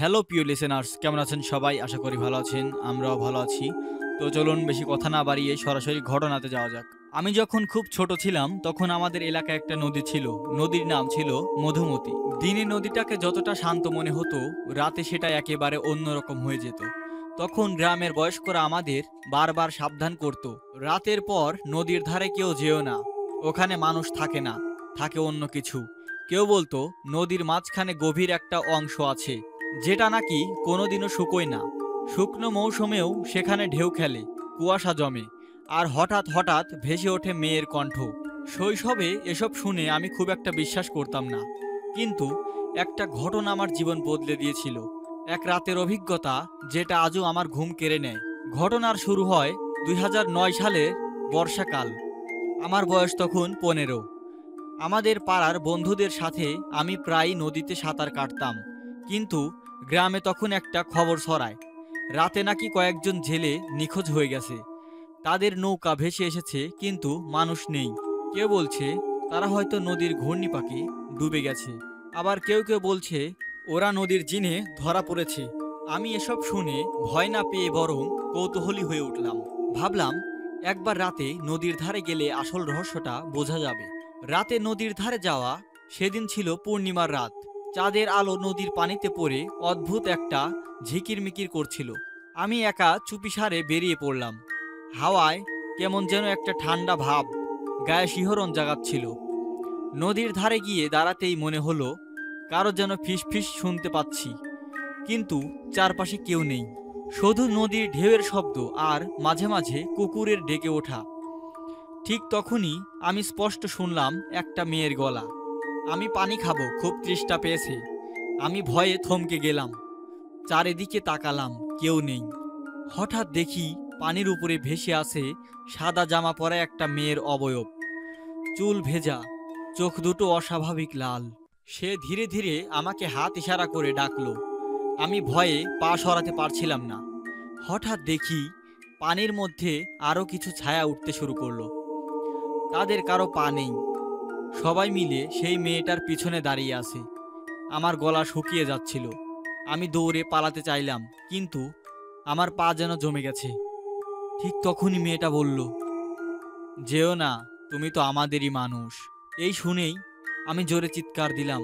Hello প্রিয় listeners, কেমন আছেন সবাই? আশা করি ভালো আছেন। আমরাও ভালো আছি। তো চলুন বেশি কথা না বাড়িয়ে সরাসরি ঘটনাতে যাওয়া যাক। আমি যখন খুব ছোট ছিলাম তখন আমাদের এলাকায় একটা নদী ছিল। নদীর নাম ছিল মধুমতি। দিনে নদীটাকে যতটা শান্ত মনে হতো, রাতে সেটা একেবারে অন্যরকম হয়ে যেত। তখন গ্রামের বয়স্করা আমাদের বারবার সাবধান করত, রাতের পর নদীর ধারে কেউ যেও না, ওখানে মানুষ থাকে না, থাকে অন্য কিছু। কেউ বলতো নদীর মাঝখানে গভীর একটা অংশ আছে, যেটা নাকি কোনোদিনও শুকোয় না। শুকনো মৌসুমেও সেখানে ঢেউ খেলে, কুয়াশা জমে, আর হঠাৎ হঠাৎ ভেসে ওঠে মেয়ের কণ্ঠ। শৈশবে এসব শুনে আমি খুব একটা বিশ্বাস করতাম না, কিন্তু একটা ঘটনা আমার জীবন বদলে দিয়েছিল। এক রাতের অভিজ্ঞতা যেটা আজও আমার ঘুম কেড়ে নেয়। ঘটনার শুরু হয় 2009 সালের বর্ষাকাল। আমার বয়স তখন 15। আমাদের পাড়ার বন্ধুদের সাথে আমি প্রায় নদীতে সাঁতার কাটতাম, কিন্তু গ্রামে তখন একটা খবর ছড়ায়, রাতে নাকি কয়েকজন জেলে নিখোঁজ হয়ে গেছে। তাদের নৌকা ভেসে এসেছে, কিন্তু মানুষ নেই। কেউ বলছে তারা হয়তো নদীর ঘূর্ণিপাকে ডুবে গেছে, আবার কেউ কেউ বলছে ওরা নদীর জিনে ধরা পড়েছে। আমি এসব শুনে ভয় না পেয়ে বরং কৌতূহলী হয়ে উঠলাম। ভাবলাম একবার রাতে নদীর ধারে গেলে আসল রহস্যটা বোঝা যাবে। রাতে নদীর ধারে যাওয়া। সেদিন ছিল পূর্ণিমার রাত। চাঁদের আলো নদীর পানিতে পড়ে অদ্ভুত একটা ঝিকিরমিকির করছিল। আমি একা চুপিসারে বেরিয়ে পড়লাম। হাওয়ায় কেমন যেন একটা ঠান্ডা ভাব গায়ে শিহরণ জাগাচ্ছিল। নদীর ধারে গিয়ে দাঁড়াতেই মনে হলো কারো যেন ফিসফিস শুনতে পাচ্ছি, কিন্তু চারপাশে কেউ নেই, শুধু নদীর ঢেউয়ের শব্দ আর মাঝে মাঝে কুকুরের ডেকে ওঠা। ঠিক তখনই আমি স্পষ্ট শুনলাম একটা মেয়ের গলা, আমি পানি খাবো, খুব তৃষ্ণা পেয়েছে। আমি ভয়ে থমকে গেলাম, চারিদিকে তাকালাম, কেউ নেই। হঠাৎ দেখি পানির উপরে ভেসে আছে সাদা জামা পরা একটা মেয়ের অবয়ব, চুল ভেজা, চোখ দুটো অস্বাভাবিক লাল। সে ধীরে ধীরে আমাকে হাত ইশারা করে ডাকলো। আমি ভয়ে পা সরাতে পারছিলাম না। হঠাৎ দেখি পানির মধ্যে আরো কিছু ছায়া উঠতে শুরু করলো। তাদের কারো পা নেই, সবাই মিলে সেই মেয়েটার পিছনে দাঁড়িয়ে আছে। আমার গলা শুকিয়ে যাচ্ছিল। আমি দৌড়ে পালাতে চাইলাম, কিন্তু আমার পা যেন জমে গেছে। ঠিক তখনই মেয়েটা বলল, যেও না, তুমি তো আমাদেরই মানুষ। এই শুনেই আমি জোরে চিৎকার দিলাম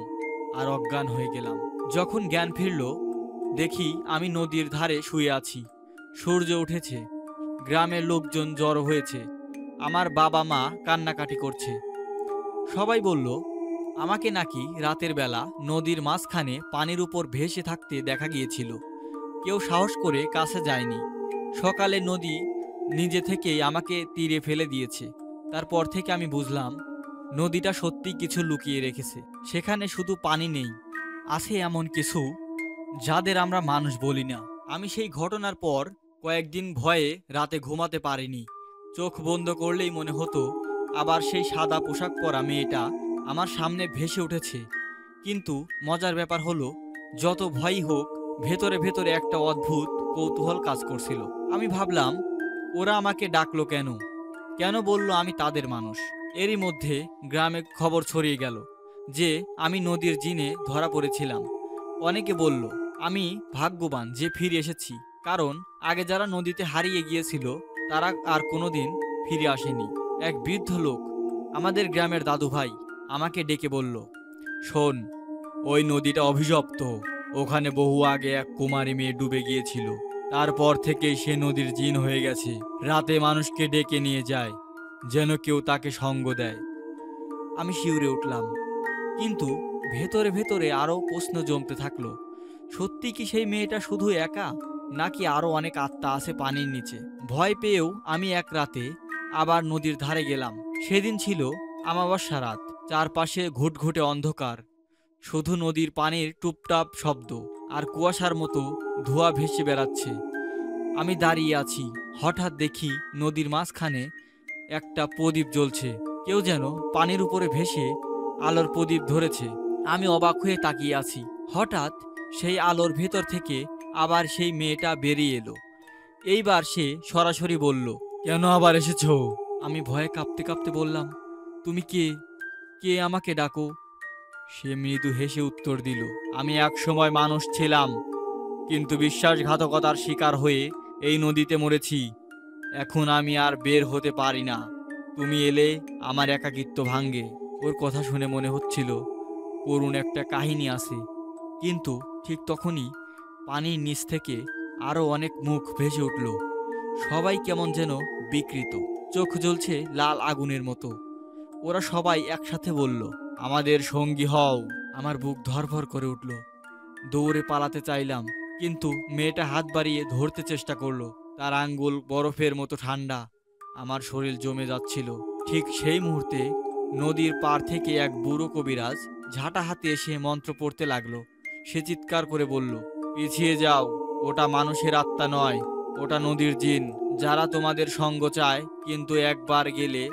আর অজ্ঞান হয়ে গেলাম। যখন জ্ঞান ফিরল, দেখি আমি নদীর ধারে শুয়ে আছি। সূর্য উঠেছে, গ্রামের লোকজন জড়ো হয়েছে, আমার বাবা মা কান্নাকাটি করছে। সবাই বলল আমাকে নাকি রাতের বেলা নদীর মাঝখানে পানির উপর ভেসে থাকতে দেখা গিয়েছিল। কেউ সাহস করে কাছে যায়নি। সকালে নদী নিজে থেকেই আমাকে তীরে ফেলে দিয়েছে। তারপর থেকে আমি বুঝলাম নদীটা সত্যি কিছু লুকিয়ে রেখেছে। সেখানে শুধু পানি নেই, আছে এমন কিছু যাদের আমরা মানুষ বলি না। আমি সেই ঘটনার পর কয়েকদিন ভয়ে রাতে ঘুমাতে পারিনি। চোখ বন্ধ করলেই মনে হতো আবার সেই সাদা পোশাক পরা মেয়েটা আমার সামনে ভেসে উঠেছে। কিন্তু মজার ব্যাপার হলো, যত ভয়ই হোক, ভেতরে ভেতরে একটা অদ্ভুত কৌতূহল কাজ করছিল। আমি ভাবলাম ওরা আমাকে ডাকলো কেন, কেন বলল আমি তাদের মানুষ। এরই মধ্যে গ্রামে খবর ছড়িয়ে গেল যে আমি নদীর জিনে ধরা পড়েছিলাম। অনেকে বলল আমি ভাগ্যবান যে ফিরে এসেছি, কারণ আগে যারা নদীতে হারিয়ে গিয়েছিল তারা আর কোনোদিন ফিরে আসেনি। এক বৃদ্ধ লোক, আমাদের গ্রামের দাদু ভাই, আমাকে ডেকে বলল, শোন, ওই নদীটা অভিশপ্ত। ওখানে বহু আগে এক কুমারী মেয়ে ডুবে গিয়েছিল। তারপর থেকেই সে নদীর জিন হয়ে গেছে। রাতে মানুষকে ডেকে নিয়ে যায়, যেন কেউ তাকে সঙ্গ দেয়। আমি শিউরে উঠলাম, কিন্তু ভেতরে ভেতরে আরো প্রশ্ন জমতে থাকলো। সত্যি কি সেই মেয়েটা শুধু একা, নাকি আরো অনেক আত্মা আছে পানির নিচে? ভয় পেয়েও আমি এক রাতে আবার নদীর ধারে গেলাম। সেদিন ছিল আমাবস্যা রাত। চারপাশে ঘুটঘুটে অন্ধকার, শুধু নদীর পানির টুপটাপ শব্দ আর কুয়াশার মতো ধোঁয়া ভেসে বেড়াচ্ছে। আমি দাঁড়িয়ে আছি, হঠাৎ দেখি নদীর মাঝখানে একটা প্রদীপ জ্বলছে। কেউ যেন পানির উপরে ভেসে আলোর প্রদীপ ধরেছে। আমি অবাক হয়ে তাকিয়ে আছি। হঠাৎ সেই আলোর ভেতর থেকে আবার সেই মেয়েটা বেরিয়ে এলো। এইবার সে সরাসরি বলল, কেন আবার এসেছো? আমি ভয়ে কাঁপতে কাঁপতে বললাম, তুমি কে? কে আমাকে ডাকো? সে মৃদু হেসে উত্তর দিল, আমি এক সময় মানুষ ছিলাম, কিন্তু বিশ্বাসঘাতকতার শিকার হয়ে এই নদীতে মরেছি। এখন আমি আর বের হতে পারি না। তুমি এলে আমার একাকিত্ব ভাঙ্গে। ওর কথা শুনে মনে হচ্ছিল করুণ একটা কাহিনী আছে। কিন্তু ঠিক তখনই পানির নিচ থেকে আরো অনেক মুখ ভেসে উঠল। সবাই কেমন যেন বিকৃত, চোখ জ্বলছে লাল আগুনের মতো। ওরা সবাই একসাথে বলল, আমাদের সঙ্গী হও। আমার বুক ধড়ফড় করে উঠল। দৌড়ে পালাতে চাইলাম, কিন্তু মেয়েটা হাত বাড়িয়ে ধরতে চেষ্টা করলো। তার আঙ্গুল বরফের মতো ঠান্ডা। আমার শরীর জমে যাচ্ছিল। ঠিক সেই মুহূর্তে নদীর পার থেকে এক বুড়ো কবিরাজ ঝাঁটা হাতে এসে মন্ত্র পড়তে লাগলো। সে চিৎকার করে বলল, পিছিয়ে যাও, ওটা মানুষের আত্মা নয়, ওটা নদীর জিন, যারা তোমাদের সঙ্গ চায়, কিন্তু একবার গেলে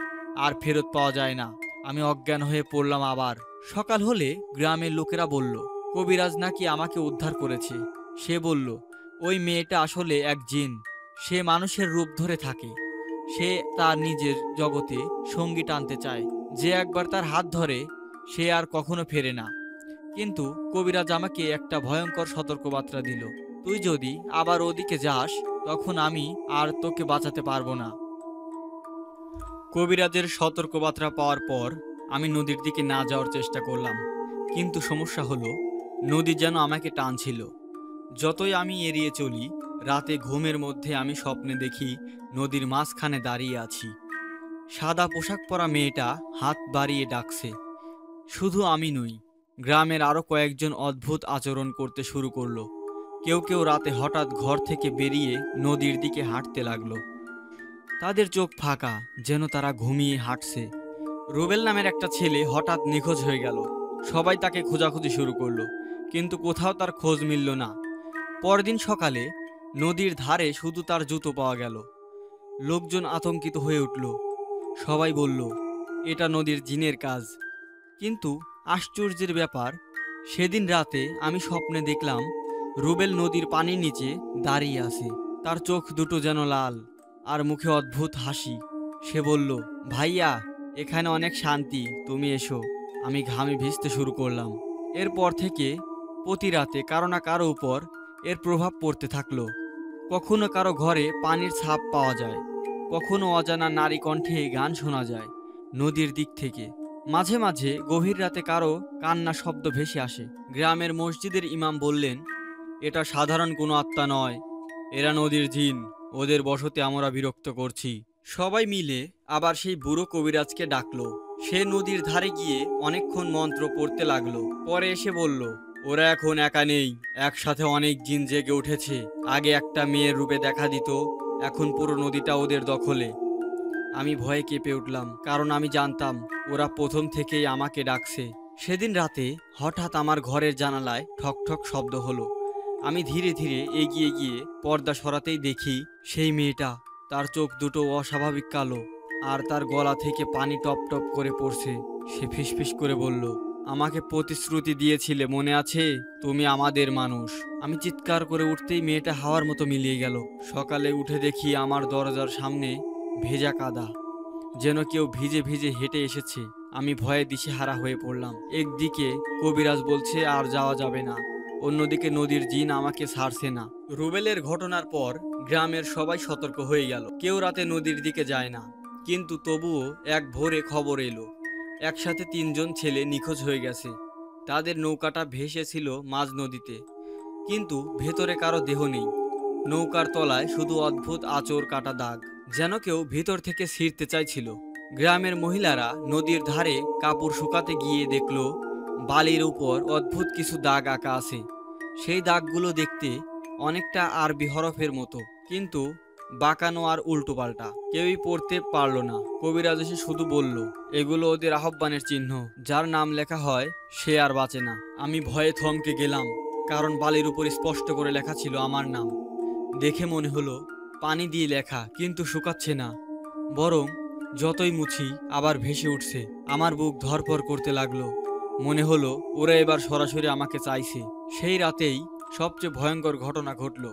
আর ফেরত পাওয়া যায় না। আমি অজ্ঞান হয়ে পড়লাম আবার। সকাল হলে গ্রামের লোকেরা বলল, কবিরাজ নাকি আমাকে উদ্ধার করেছে। সে বলল, ওই মেয়েটা আসলে এক জিন। সে মানুষের রূপ ধরে থাকে। সে তার নিজের জগতে সঙ্গী টানতে চায়। যে একবার তার হাত ধরে সে আর কখনো ফেরে না। কিন্তু কবিরাজ আমাকে একটা ভয়ঙ্কর সতর্কবার্তা দিল, তুই যদি আবার ওদিকে যাস, তখন আমি আর তোকে বাঁচাতে পারবো না। কবিরাজের সতর্কবার্তা পাওয়ার পর আমি নদীর দিকে না যাওয়ার চেষ্টা করলাম। কিন্তু সমস্যা হলো, নদী যেন আমাকে টানছিল। যতই আমি এড়িয়ে চলি, রাতে ঘুমের মধ্যে আমি স্বপ্নে দেখি নদীর মাঝখানে দাঁড়িয়ে আছি। সাদা পোশাক পরা মেয়েটা হাত বাড়িয়ে ডাকছে। শুধু আমি নই, গ্রামের আরো কয়েকজন অদ্ভুত আচরণ করতে শুরু করলো। কেউ কেউ রাতে হঠাৎ ঘর থেকে বেরিয়ে নদীর দিকে হাঁটতে লাগলো। তাদের চোখ ফাঁকা, যেন তারা ঘুমিয়ে হাঁটছে। রুবেল নামের একটা ছেলে হঠাৎ নিখোঁজ হয়ে গেল। সবাই তাকে খোঁজাখুঁজি শুরু করলো, কিন্তু কোথাও তার খোঁজ মিলল না। পরদিন সকালে নদীর ধারে শুধু তার জুতো পাওয়া গেল। লোকজন আতঙ্কিত হয়ে উঠল। সবাই বলল, এটা নদীর জিনের কাজ। কিন্তু আশ্চর্যের ব্যাপার, সেদিন রাতে আমি স্বপ্নে দেখলাম রুবেল নদীর পানির নিচে দাঁড়িয়ে আছে। তার চোখ দুটো যেন লাল, আর মুখে অদ্ভুত হাসি। সে বলল, ভাইয়া, এখানে অনেক শান্তি, তুমি এসো। আমি ঘামে ভিজতে শুরু করলাম। এরপর থেকে প্রতি রাতে কারো না কারো উপর এর প্রভাব পড়তে থাকলো। কখনো কারো ঘরে পানির ছাপ পাওয়া যায়, কখনো অজানা নারী কণ্ঠে গান শোনা যায় নদীর দিক থেকে। মাঝে মাঝে গভীর রাতে কারো কান্না শব্দ ভেসে আসে। গ্রামের মসজিদের ইমাম বললেন, এটা সাধারণ কোনো আত্মা নয়, এরা নদীর জিন, ওদের বসতে আমরা বিরক্ত করছি। সবাই মিলে আবার সেই বুড়ো কবিরাজকে ডাকলো। সে নদীর ধারে গিয়ে অনেকক্ষণ মন্ত্র পড়তে লাগলো। পরে এসে বলল, ওরা এখন একা নেই, একসাথে অনেক জিন জেগে উঠেছে। আগে একটা মেয়ের রূপে দেখা দিত, এখন পুরো নদীটা ওদের দখলে। আমি ভয়ে কেঁপে উঠলাম, কারণ আমি জানতাম ওরা প্রথম থেকেই আমাকে ডাকছে। সেদিন রাতে হঠাৎ আমার ঘরের জানালায় ঠক ঠক শব্দ হলো। আমি ধীরে ধীরে এগিয়ে গিয়ে পর্দা সরাতেই দেখি সেই মেয়েটা। তার চোখ দুটো অস্বাভাবিক কালো, আর তার গলা থেকে পানি টপ টপ করে পড়ছে। সে ফিসফিস করে বলল, আমাকে প্রতিশ্রুতি দিয়েছিলে, মনে আছে? তুমি আমাদের মানুষ। আমি চিৎকার করে উঠতেই মেয়েটা হাওয়ার মতো মিলিয়ে গেল। সকালে উঠে দেখি আমার দরজার সামনে ভেজা কাদা, যেন কেউ ভিজে ভিজে হেঁটে এসেছে। আমি ভয়ে দিশেহারা হয়ে পড়লাম। একদিকে কবিরাজ বলছে আর যাওয়া যাবে না, অন্যদিকে নদীর জিন আমাকে ছাড়ছে না। রুবেলের ঘটনার পর গ্রামের সবাই সতর্ক হয়ে গেল। কেউ রাতে নদীর দিকে যায় না। কিন্তু তবুও এক ভোরে খবর এলো, একসাথে 3জন ছেলে নিখোঁজ হয়ে গেছে। তাদের নৌকাটা ভেসেছিল মাঝ নদীতে, কিন্তু ভেতরে কারো দেহ নেই। নৌকার তলায় শুধু অদ্ভুত আঁচড় কাটা দাগ, যেন কেউ ভিতর থেকে ছিঁড়তে চাইছিল। গ্রামের মহিলারা নদীর ধারে কাপড় শুকাতে গিয়ে দেখলো বালির উপর অদ্ভুত কিছু দাগ আঁকা আছে। সেই দাগগুলো দেখতে অনেকটা আরবি হরফের মতো, কিন্তু বাঁকানো আর উল্টো পাল্টা। কেউই পড়তে পারলো না। কবিরাজ এসে শুধু বলল, এগুলো ওদের আহ্বানের চিহ্ন, যার নাম লেখা হয় সে আর বাঁচে না। আমি ভয়ে থমকে গেলাম, কারণ বালির উপর স্পষ্ট করে লেখা ছিল আমার নাম। দেখে মনে হলো পানি দিয়ে লেখা, কিন্তু শুকাচ্ছে না, বরং যতই মুছি আবার ভেসে উঠছে। আমার বুক ধড়ফড় করতে লাগলো। মনে হলো ওরা এবার সরাসরি আমাকে চাইছে। সেই রাতেই সবচেয়ে ভয়ঙ্কর ঘটনা ঘটল।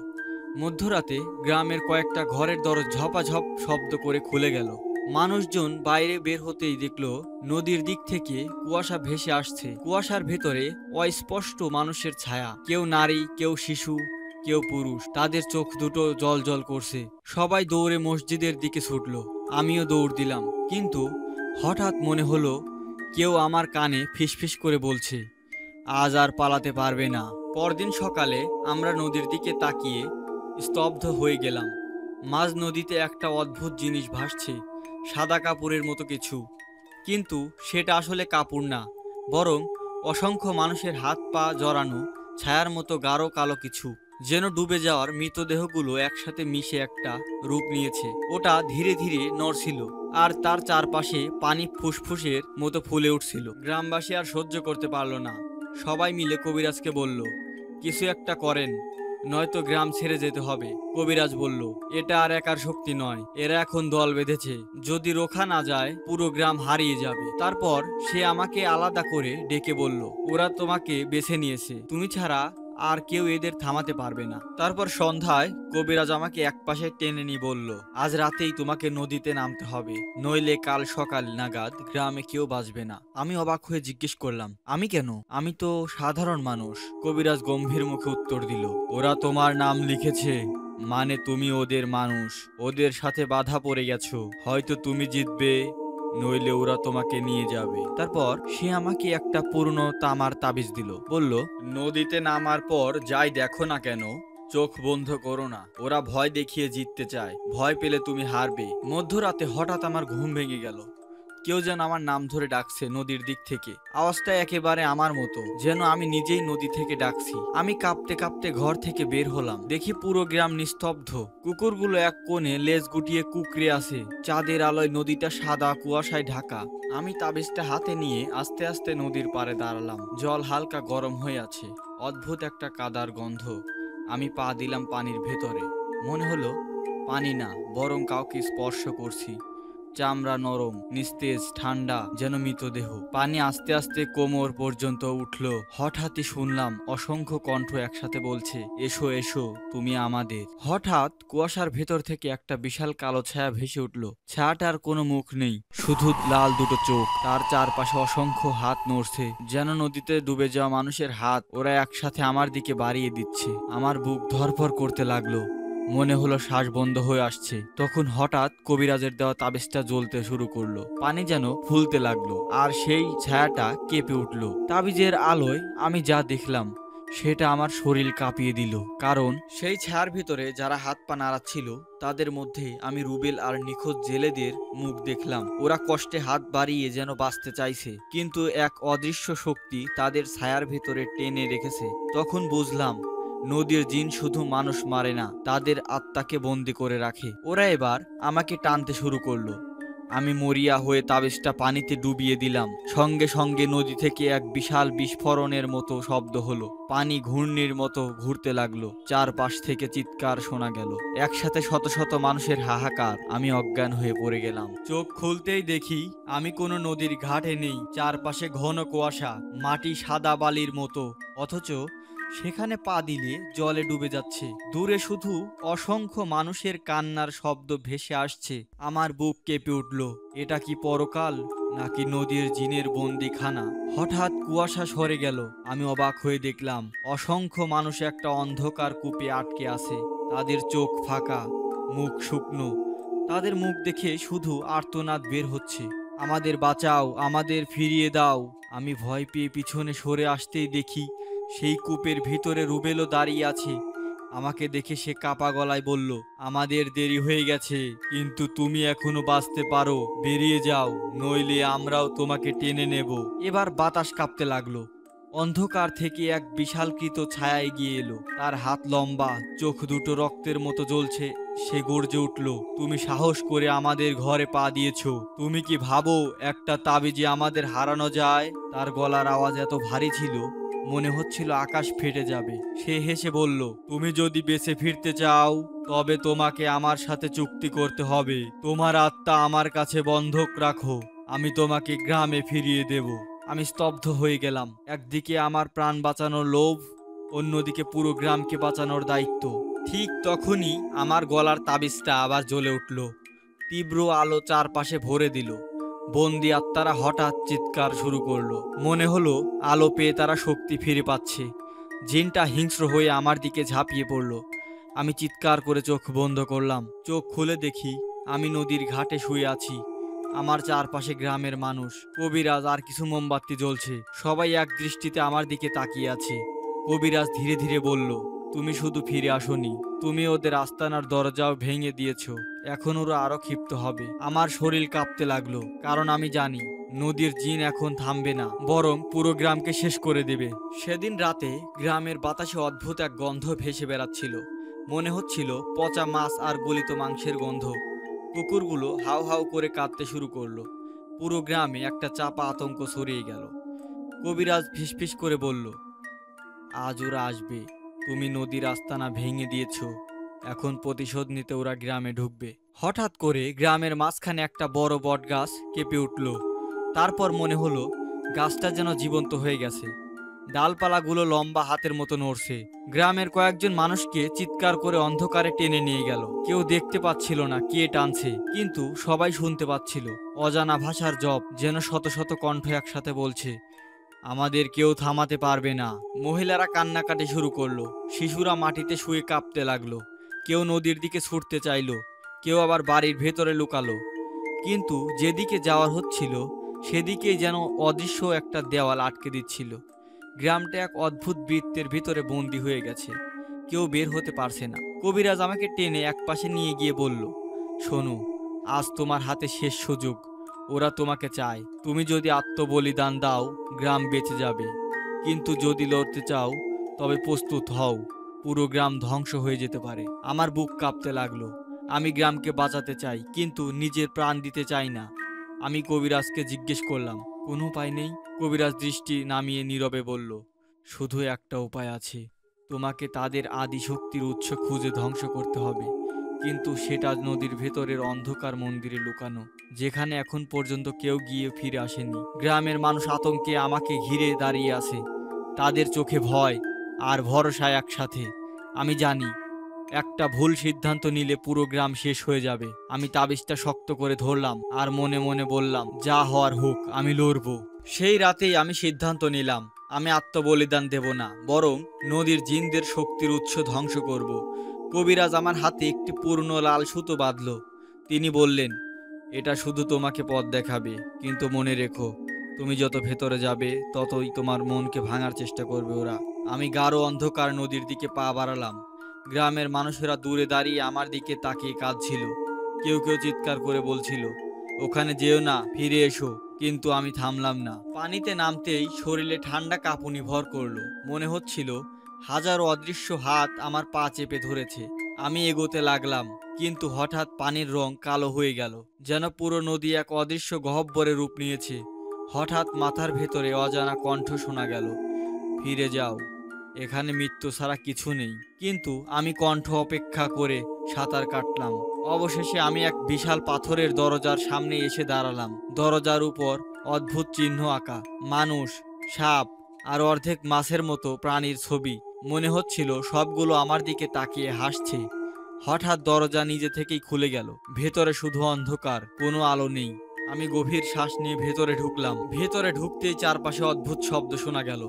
মধ্যরাতে গ্রামের কয়েকটা ঘরের দরজা ঝপাঝপ শব্দ করে খুলে গেল। মানুষজন বাইরে বের হতেই দেখলো নদীর দিক থেকে কুয়াশা ভেসে আসছে। কুয়াশার ভেতরে অস্পষ্ট মানুষের ছায়া, কেউ নারী, কেউ শিশু, কেউ পুরুষ। তাদের চোখ দুটো জল জল করছে। সবাই দৌড়ে মসজিদের দিকে ছুটল। আমিও দৌড় দিলাম। কিন্তু হঠাৎ মনে হলো কেউ আমার কানে ফিসফিস করে বলছে, আজ আর পালাতে পারবে না। পরদিন সকালে আমরা নদীর দিকে তাকিয়ে স্তব্ধ হয়ে গেলাম। মাঝ নদীতে একটা অদ্ভুত জিনিস ভাসছে, সাদা কাপড়ের মতো কিছু। কিন্তু সেটা আসলে কাপড় না, বরং অসংখ্য মানুষের হাত পা জড়ানো ছায়ার মতো গাঢ় কালো কিছু। যেন ডুবে যাওয়ার মৃতদেহগুলো একসাথে মিশে একটা রূপ নিয়েছে। ওটা ধীরে ধীরে নড়ছিল, আর তার চারপাশে পানি ফুসফুসের মতো ফুলে উঠছিল। গ্রামবাসী আর সহ্য করতে পারল না। সবাই মিলে কবিরাজকে বলল, কিছু একটা করেন, নয়তো গ্রাম ছেড়ে যেতে হবে। কবিরাজ বলল, এটা আর একার শক্তি নয়, এরা এখন দল বেঁধেছে। যদি রোখা না যায় পুরো গ্রাম হারিয়ে যাবে। তারপর সে আমাকে আলাদা করে ডেকে বলল, ওরা তোমাকে বেছে নিয়েছে, তুমি ছাড়া আর কেউ এদের থামাতে পারবে না। তারপর সন্ধ্যায় কবিরাজ আমাকে একপাশে টেনে নিয়ে বলল, আজ রাতেই তোমাকে নদীতে নামতে হবে, নইলে কাল সকাল নাগাদ গ্রামে কেউ বাঁচবে না। আমি অবাক হয়ে জিজ্ঞেস করলাম, আমি কেন? আমি তো সাধারণ মানুষ। কবিরাজ গম্ভীর মুখে উত্তর দিল, ওরা তোমার নাম লিখেছে, মানে তুমি ওদের মানুষ। ওদের সাথে বাধা পড়ে গেছো, হয়তো তুমি জিতবে, নইলে ওরা তোমাকে নিয়ে যাবে। তারপর সে আমাকে একটা পুরনো তামার তাবিজ দিল, বলল, নদীতে নামার পর যাই দেখো না কেন, চোখ বন্ধ করো না। ওরা ভয় দেখিয়ে জিততে চায়, ভয় পেলে তুমি হারবে। মধ্যরাতে হঠাৎ আমার ঘুম ভেঙে গেল। কেউ যেন আমার নাম ধরে ডাকছে নদীর দিক থেকে। আওয়াজটা একেবারে আমার মতো, যেন আমি নিজেই নদী থেকে ডাকছি। আমি কাঁপতে কাঁপতে ঘর থেকে বের হলাম। দেখি পুরো গ্রাম নিস্তব্ধ। কুকুরগুলো এক কোণে লেজ গুটিয়ে কুকড়ে আছে। চাঁদের আলোয় নদীটা সাদা কুয়াশায় ঢাকা। আমি তাবিজটা হাতে নিয়ে আস্তে আস্তে নদীর পাড়ে দাঁড়ালাম। জল হালকা গরম হয়ে আছে, অদ্ভুত একটা কাদার গন্ধ। আমি পা দিলাম পানির ভেতরে। মনে হলো পানি না, বরং কাউকে স্পর্শ করছি। চামড়া নরম, নিস্তেজ, ঠান্ডা, যেন মৃতদেহ। পানি আস্তে আস্তে কোমর পর্যন্ত উঠল। হঠাৎই শুনলাম অসংখ্য কণ্ঠ একসাথে বলছে, এসো এসো, তুমি আমাদের। হঠাৎ কুয়াশার ভেতর থেকে একটা বিশাল কালো ছায়া ভেসে উঠল। ছায়াটার কোনো মুখ নেই, শুধু লাল দুটো চোখ। তার চারপাশে অসংখ্য হাত নড়ছে, যেন নদীতে ডুবে যাওয়া মানুষের হাত। ওরা একসাথে আমার দিকে বাড়িয়ে দিচ্ছে। আমার বুক ধরফর করতে লাগলো। মনে হলো শ্বাস বন্ধ হয়ে আসছে। তখন হঠাৎ কবিরাজের দেওয়া তাবিজটা জ্বলতে শুরু করলো। পানি যেন ফুলতে লাগলো, আর সেই ছায়াটা কেঁপে উঠলো। তাবিজের আলোয় আমি যা দেখলাম সেটা আমার শরীর কাঁপিয়ে দিল। কারণ সেই ছায়ার ভিতরে যারা হাত পা নাড়াচ্ছিল তাদের মধ্যে আমি রুবেল আর নিখোঁজ জেলেদের মুখ দেখলাম। ওরা কষ্টে হাত বাড়িয়ে যেন বাঁচতে চাইছে, কিন্তু এক অদৃশ্য শক্তি তাদের ছায়ার ভিতরে টেনে রেখেছে। তখন বুঝলাম, নদীর জিন শুধু মানুষ মারে না, তাদের আত্মাকে বন্দি করে রাখে। ওরা এবার আমাকে টানতে শুরু করলো। আমি মরিয়া হয়ে তাবিজটা পানিতে ডুবিয়ে দিলাম। সঙ্গে সঙ্গে নদী থেকে এক বিশাল বিস্ফোরণের মতো শব্দ হলো। পানি ঘূর্ণির মতো ঘুরতে লাগলো। চারপাশ থেকে চিৎকার শোনা গেল, একসাথে শত শত মানুষের হাহাকার। আমি অজ্ঞান হয়ে পড়ে গেলাম। চোখ খুলতেই দেখি আমি কোনো নদীর ঘাটে নেই। চারপাশে ঘন কুয়াশা, মাটি সাদা বালির মতো, অথচ সেখানে পা দিলে জলে ডুবে যাচ্ছে। দূরে শুধু অসংখ্য মানুষের কান্নার শব্দ ভেসে আসছে। আমার বুক কেঁপে উঠল। এটা কি পরকাল, নাকি নদীর জিনের বন্দিখানা? হঠাৎ কুয়াশা সরে গেল। আমি অবাক হয়ে দেখলাম অসংখ্য মানুষ একটা অন্ধকার কূপে আটকে আছে। তাদের চোখ ফাঁকা, মুখ শুকনো। তাদের মুখ দেখে শুধু আর্তনাদ বের হচ্ছে, আমাদের বাঁচাও, আমাদের ফিরিয়ে দাও। আমি ভয় পেয়ে পিছনে সরে আসতেই দেখি সেই কূপের ভিতরে রুবেলও দাঁড়িয়ে আছে। আমাকে দেখে সে কাপা গলায় বলল, আমাদের দেরি হয়ে গেছে, কিন্তু তুমি এখনো বাঁচতে পারো। বেরিয়ে যাও, নইলে আমরাও তোমাকে টেনে নেব। এবার বাতাস কাঁপতে লাগলো। অন্ধকার থেকে এক বিশালকৃত ছায়া এগিয়ে এলো। তার হাত লম্বা, চোখ দুটো রক্তের মতো জ্বলছে। সে গর্জে উঠল, তুমি সাহস করে আমাদের ঘরে পা দিয়েছো। তুমি কি ভাবো একটা তাবিজে আমাদের হারানো যায়? তার গলার আওয়াজ এত ভারী ছিল, মনে হচ্ছিল আকাশ ফেটে যাবে। সে হেসে বলল, তুমি যদি বেঁচে ফিরতে চাও তবে তোমাকে আমার সাথে চুক্তি করতে হবে। তোমার আত্মা আমার কাছে বন্ধক রাখো, আমি তোমাকে গ্রামে ফিরিয়ে দেব। আমি স্তব্ধ হয়ে গেলাম। একদিকে আমার প্রাণ বাঁচানোর লোভ, অন্যদিকে পুরো গ্রামকে বাঁচানোর দায়িত্ব। ঠিক তখনই আমার গলার তাবিজটা আবার জ্বলে উঠল। তীব্র আলো চারপাশে ভরে দিল। বন্দি আত্মারা হঠাৎ চিৎকার শুরু করলো। মনে হলো আলো পেয়ে তারা শক্তি ফিরে পাচ্ছে। জিনটা হিংস্র হয়ে আমার দিকে ঝাঁপিয়ে পড়ল। আমি চিৎকার করে চোখ বন্ধ করলাম। চোখ খুলে দেখি আমি নদীর ঘাটে শুয়ে আছি। আমার চারপাশে গ্রামের মানুষ, কবিরাজ আর কিছু মোমবাতি জ্বলছে। সবাই এক দৃষ্টিতে আমার দিকে তাকিয়ে আছে। কবিরাজ ধীরে ধীরে বলল, তুমি শুধু ফিরে আসোনি, তুমি ওদের আস্তানার দরজাও ভেঙে দিয়েছো। এখন ওরা আরো ক্ষিপ্ত হবে। আমার শরীর কাঁপতে লাগলো, কারণ আমি জানি নদীর জিন এখন থামবে না, বরং পুরো গ্রামকে শেষ করে দেবে। সেদিন রাতে গ্রামের বাতাসে অদ্ভুত এক গন্ধ ভেসে বেড়াচ্ছিল। মনে হচ্ছিল পচা মাছ আর গলিত মাংসের গন্ধ। কুকুরগুলো হাউ হাউ করে কাঁদতে শুরু করলো। পুরো গ্রামে একটা চাপা আতঙ্ক ছড়িয়ে গেল। কবিরাজ ফিসফিস করে বলল, আজ ওরা আসবে। তুমি নদীর আস্তানা ভেঙে দিয়েছো, এখন প্রতিশোধ নিতে ওরা গ্রামে ঢুকবে। হঠাৎ করে গ্রামের মাঝখানে একটা বড় বট গাছ কেঁপে উঠল। তারপর মনে হলো গাছটা যেন জীবন্ত হয়ে গেছে। ডালপালাগুলো লম্বা হাতের মতো নড়ছে। গ্রামের কয়েকজন মানুষকে চিৎকার করে অন্ধকারে টেনে নিয়ে গেল। কেউ দেখতে পাচ্ছিল না কে টানছে, কিন্তু সবাই শুনতে পাচ্ছিল অজানা ভাষার জপ, যেন শত শত কণ্ঠ একসাথে বলছে, আমাদের কেউ থামাতে পারবে না। মহিলারা কান্নাকাটি শুরু করলো। শিশুরা মাটিতে শুয়ে কাঁপতে লাগলো। কেউ নদীর দিকে ছুটতে চাইলো, কেউ আবার বাড়ির ভেতরে লুকালো। কিন্তু যেদিকে যাওয়ার হচ্ছিল সেদিকেই যেন অদৃশ্য একটা দেওয়াল আটকে দিচ্ছিল। গ্রামটা এক অদ্ভুত বৃত্তের ভিতরে বন্দী হয়ে গেছে। কেউ বের হতে পারছে না। কবিরাজ আমাকে টেনে একপাশে নিয়ে গিয়ে বলল, শোনো, আজ তোমার হাতে শেষ সুযোগ। ওরা তোমাকে চায়। তুমি যদি আত্মবলিদান দাও, গ্রাম বেঁচে যাবে। কিন্তু যদি লড়তে চাও, তবে প্রস্তুত হও, পুরো গ্রাম ধ্বংস হয়ে যেতে পারে। আমার বুক কাঁপতে লাগলো। আমি গ্রামকে বাঁচাতে চাই, কিন্তু নিজের প্রাণ দিতে চাই না। আমি কবিরাজকে জিজ্ঞেস করলাম, কোনো উপায় নেই? কবিরাজ দৃষ্টি নামিয়ে নীরবে বলল, শুধু একটা উপায় আছে। তোমাকে তাদের আদি শক্তির উৎস খুঁজে ধ্বংস করতে হবে। কিন্তু সেটা নদীর ভেতরের অন্ধকার মন্দিরে লুকানো, যেখানে এখন পর্যন্ত কেউ গিয়ে ফিরে আসেনি। গ্রামের মানুষ আতঙ্কে আমাকে ঘিরে দাঁড়িয়ে আছে, তাদের চোখে ভয় আর ভরসা একসাথে। আমি জানি একটা ভুল সিদ্ধান্ত নিলে পুরো গ্রাম শেষ হয়ে যাবে। আমি তাবিজটা শক্ত করে ধরলাম আর মনে মনে বললাম, যা হওয়ার হোক, আমি লড়ব। সেই রাতেই আমি সিদ্ধান্ত নিলাম, আমি আত্মবলিদান দেব না, বরং নদীর জিনদের শক্তির উৎস ধ্বংস করব। কবিরাজ আমার হাতে একটি পূর্ণ লাল সুতো বাঁধল। তিনি বললেন, এটা শুধু তোমাকে পথ দেখাবে, কিন্তু মনে রেখো, তুমি যত ভেতরে যাবে ততই তোমার মনকে ভাঙার চেষ্টা করবে ওরা। আমি গাঢ় অন্ধকার নদীর দিকে পা বাড়ালাম। গ্রামের মানুষেরা দূরে দাঁড়িয়ে আমার দিকে তাকিয়ে কাঁদছিল। কেউ কেউ চিৎকার করে বলছিল, ওখানে যেও না, ফিরে এসো। কিন্তু আমি থামলাম না। পানিতে নামতেই শরীরে ঠান্ডা কাঁপুনি ভর করলো। মনে হচ্ছিল হাজারো অদৃশ্য হাত আমার পা চেপে ধরেছে। আমি এগোতে লাগলাম, কিন্তু হঠাৎ পানির রং কালো হয়ে গেল, যেন পুরো নদী এক অদৃশ্য গহ্বরে রূপ নিয়েছে। হঠাৎ মাথার ভেতরে অজানা কণ্ঠ শোনা গেল, ফিরে যাও, এখানে মৃত্যু ছাড়া কিছু নেই। কিন্তু আমি কণ্ঠ অপেক্ষা করে সাঁতার কাটলাম। অবশেষে আমি এক বিশাল পাথরের দরজার সামনে এসে দাঁড়ালাম। দরজার উপর অদ্ভুত চিহ্ন আঁকা, মানুষ, সাপ আর অর্ধেক মাছের মতো প্রাণীর ছবি। মনে হচ্ছিল সবগুলো আমার দিকে তাকিয়ে হাসছে। হঠাৎ দরজা নিজে থেকেই খুলে গেল। ভেতরে শুধু অন্ধকার, কোনো আলো নেই। আমি গভীর শ্বাস নিয়ে ভেতরে ঢুকলাম। ভেতরে ঢুকতেই চারপাশে অদ্ভুত শব্দ শোনা গেল।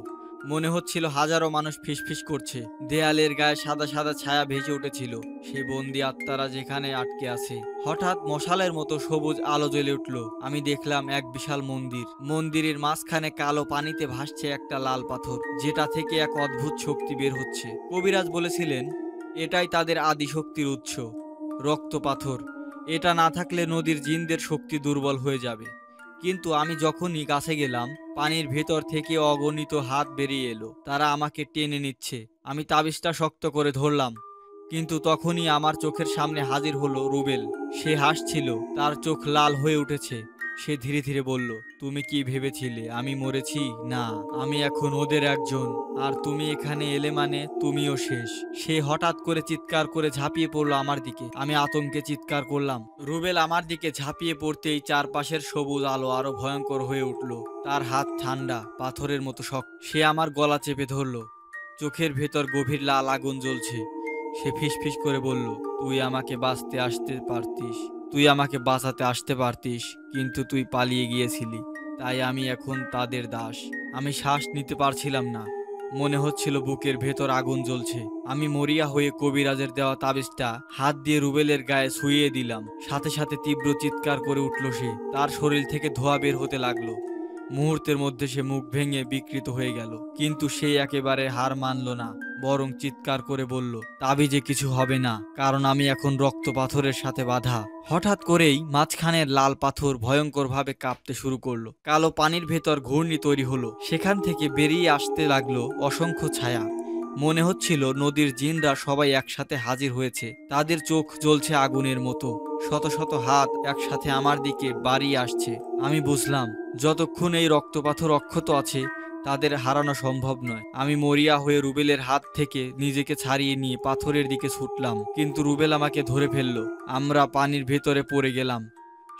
মনে হচ্ছিল হাজারো মানুষ ফিসফিস করছে। দেয়ালের গায়ে সাদা সাদা ছায়া ভেসে উঠেছিল, সে বন্দি আত্মারা যেখানে আটকে আছে। হঠাৎ মশালের মতো সবুজ আলো জ্বলে উঠল। আমি দেখলাম এক বিশাল মন্দির। মন্দিরের মাঝখানে কালো পানিতে ভাসছে একটা লাল পাথর, যেটা থেকে এক অদ্ভুত শক্তি বের হচ্ছে। কবিরাজ বলেছিলেন এটাই তাদের আদি শক্তির উৎস, রক্ত পাথর। এটা না থাকলে নদীর জিনদের শক্তি দুর্বল হয়ে যাবে। কিন্তু আমি যখনই কাছে গেলাম, পানির ভেতর থেকে অগণিত হাত বেরিয়ে এলো। তারা আমাকে টেনে নিচ্ছে। আমি তাবিজটা শক্ত করে ধরলাম, কিন্তু তখনই আমার চোখের সামনে হাজির হলো রুবেল। সে হাসছিল, তার চোখ লাল হয়ে উঠেছে। সে ধীরে ধীরে বলল, তুমি কি ভেবেছিলে আমি মরেছি? না, আমি এখন ওদের একজন। আর তুমি এখানে এলে মানে তুমিও শেষ। সে হঠাৎ করে চিৎকার করে ঝাঁপিয়ে পড়লো আমার দিকে। আমি আতঙ্কে চিৎকার করলাম। রুবেল আমার দিকে ঝাঁপিয়ে পড়তেই চারপাশের সবুজ আলো আরো ভয়ঙ্কর হয়ে উঠল। তার হাত ঠান্ডা, পাথরের মতো শক্ত। সে আমার গলা চেপে ধরলো। চোখের ভেতর গভীর লাল আগুন জ্বলছে। সে ফিসফিস করে বলল, তুই আমাকে বাঁচাতে আসতে পারতিস, কিন্তু তুই পালিয়ে গিয়েছিলি। তাই আমি এখন তাদের দাস। আমি শ্বাস নিতে পারছিলাম না। মনে হচ্ছিল বুকের ভেতর আগুন জ্বলছে। আমি মরিয়া হয়ে কবিরাজের দেওয়া তাবিজটা হাত দিয়ে রুবেলের গায়ে ছুঁয়ে দিলাম। সাথে সাথে তীব্র চিৎকার করে উঠল সে। তার শরীর থেকে ধোঁয়া বের হতে লাগলো। মুহূর্তের মধ্যে সে মুখ ভেঙে বিকৃত হয়ে গেল, কিন্তু সে একেবারে হার মানল না, বরং চিৎকার করে বলল, তাবিজে কিছু হবে না, কারণ আমি এখন রক্ত পাথরের সাথে বাঁধা। হঠাৎ করেই মাঝখানের লাল পাথর ভয়ঙ্করভাবে কাঁপতে শুরু করলো। কালো পানির ভেতর ঘূর্ণি তৈরি হলো। সেখান থেকে বেরিয়ে আসতে লাগলো অসংখ্য ছায়া। মনে হচ্ছিল নদীর জিনরা সবাই একসাথে হাজির হয়েছে। তাদের চোখ জ্বলছে আগুনের মতো। শত শত হাত একসাথে আমার দিকে বাড়িয়ে আসছে। আমি বুঝলাম, যতক্ষণ এই রক্তপাথর অক্ষত আছে তাদের হারানো সম্ভব নয়। আমি মরিয়া হয়ে রুবেলের হাত থেকে নিজেকে ছাড়িয়ে নিয়ে পাথরের দিকে ছুটলাম, কিন্তু রুবেল আমাকে ধরে ফেলল। আমরা পানির ভেতরে পড়ে গেলাম।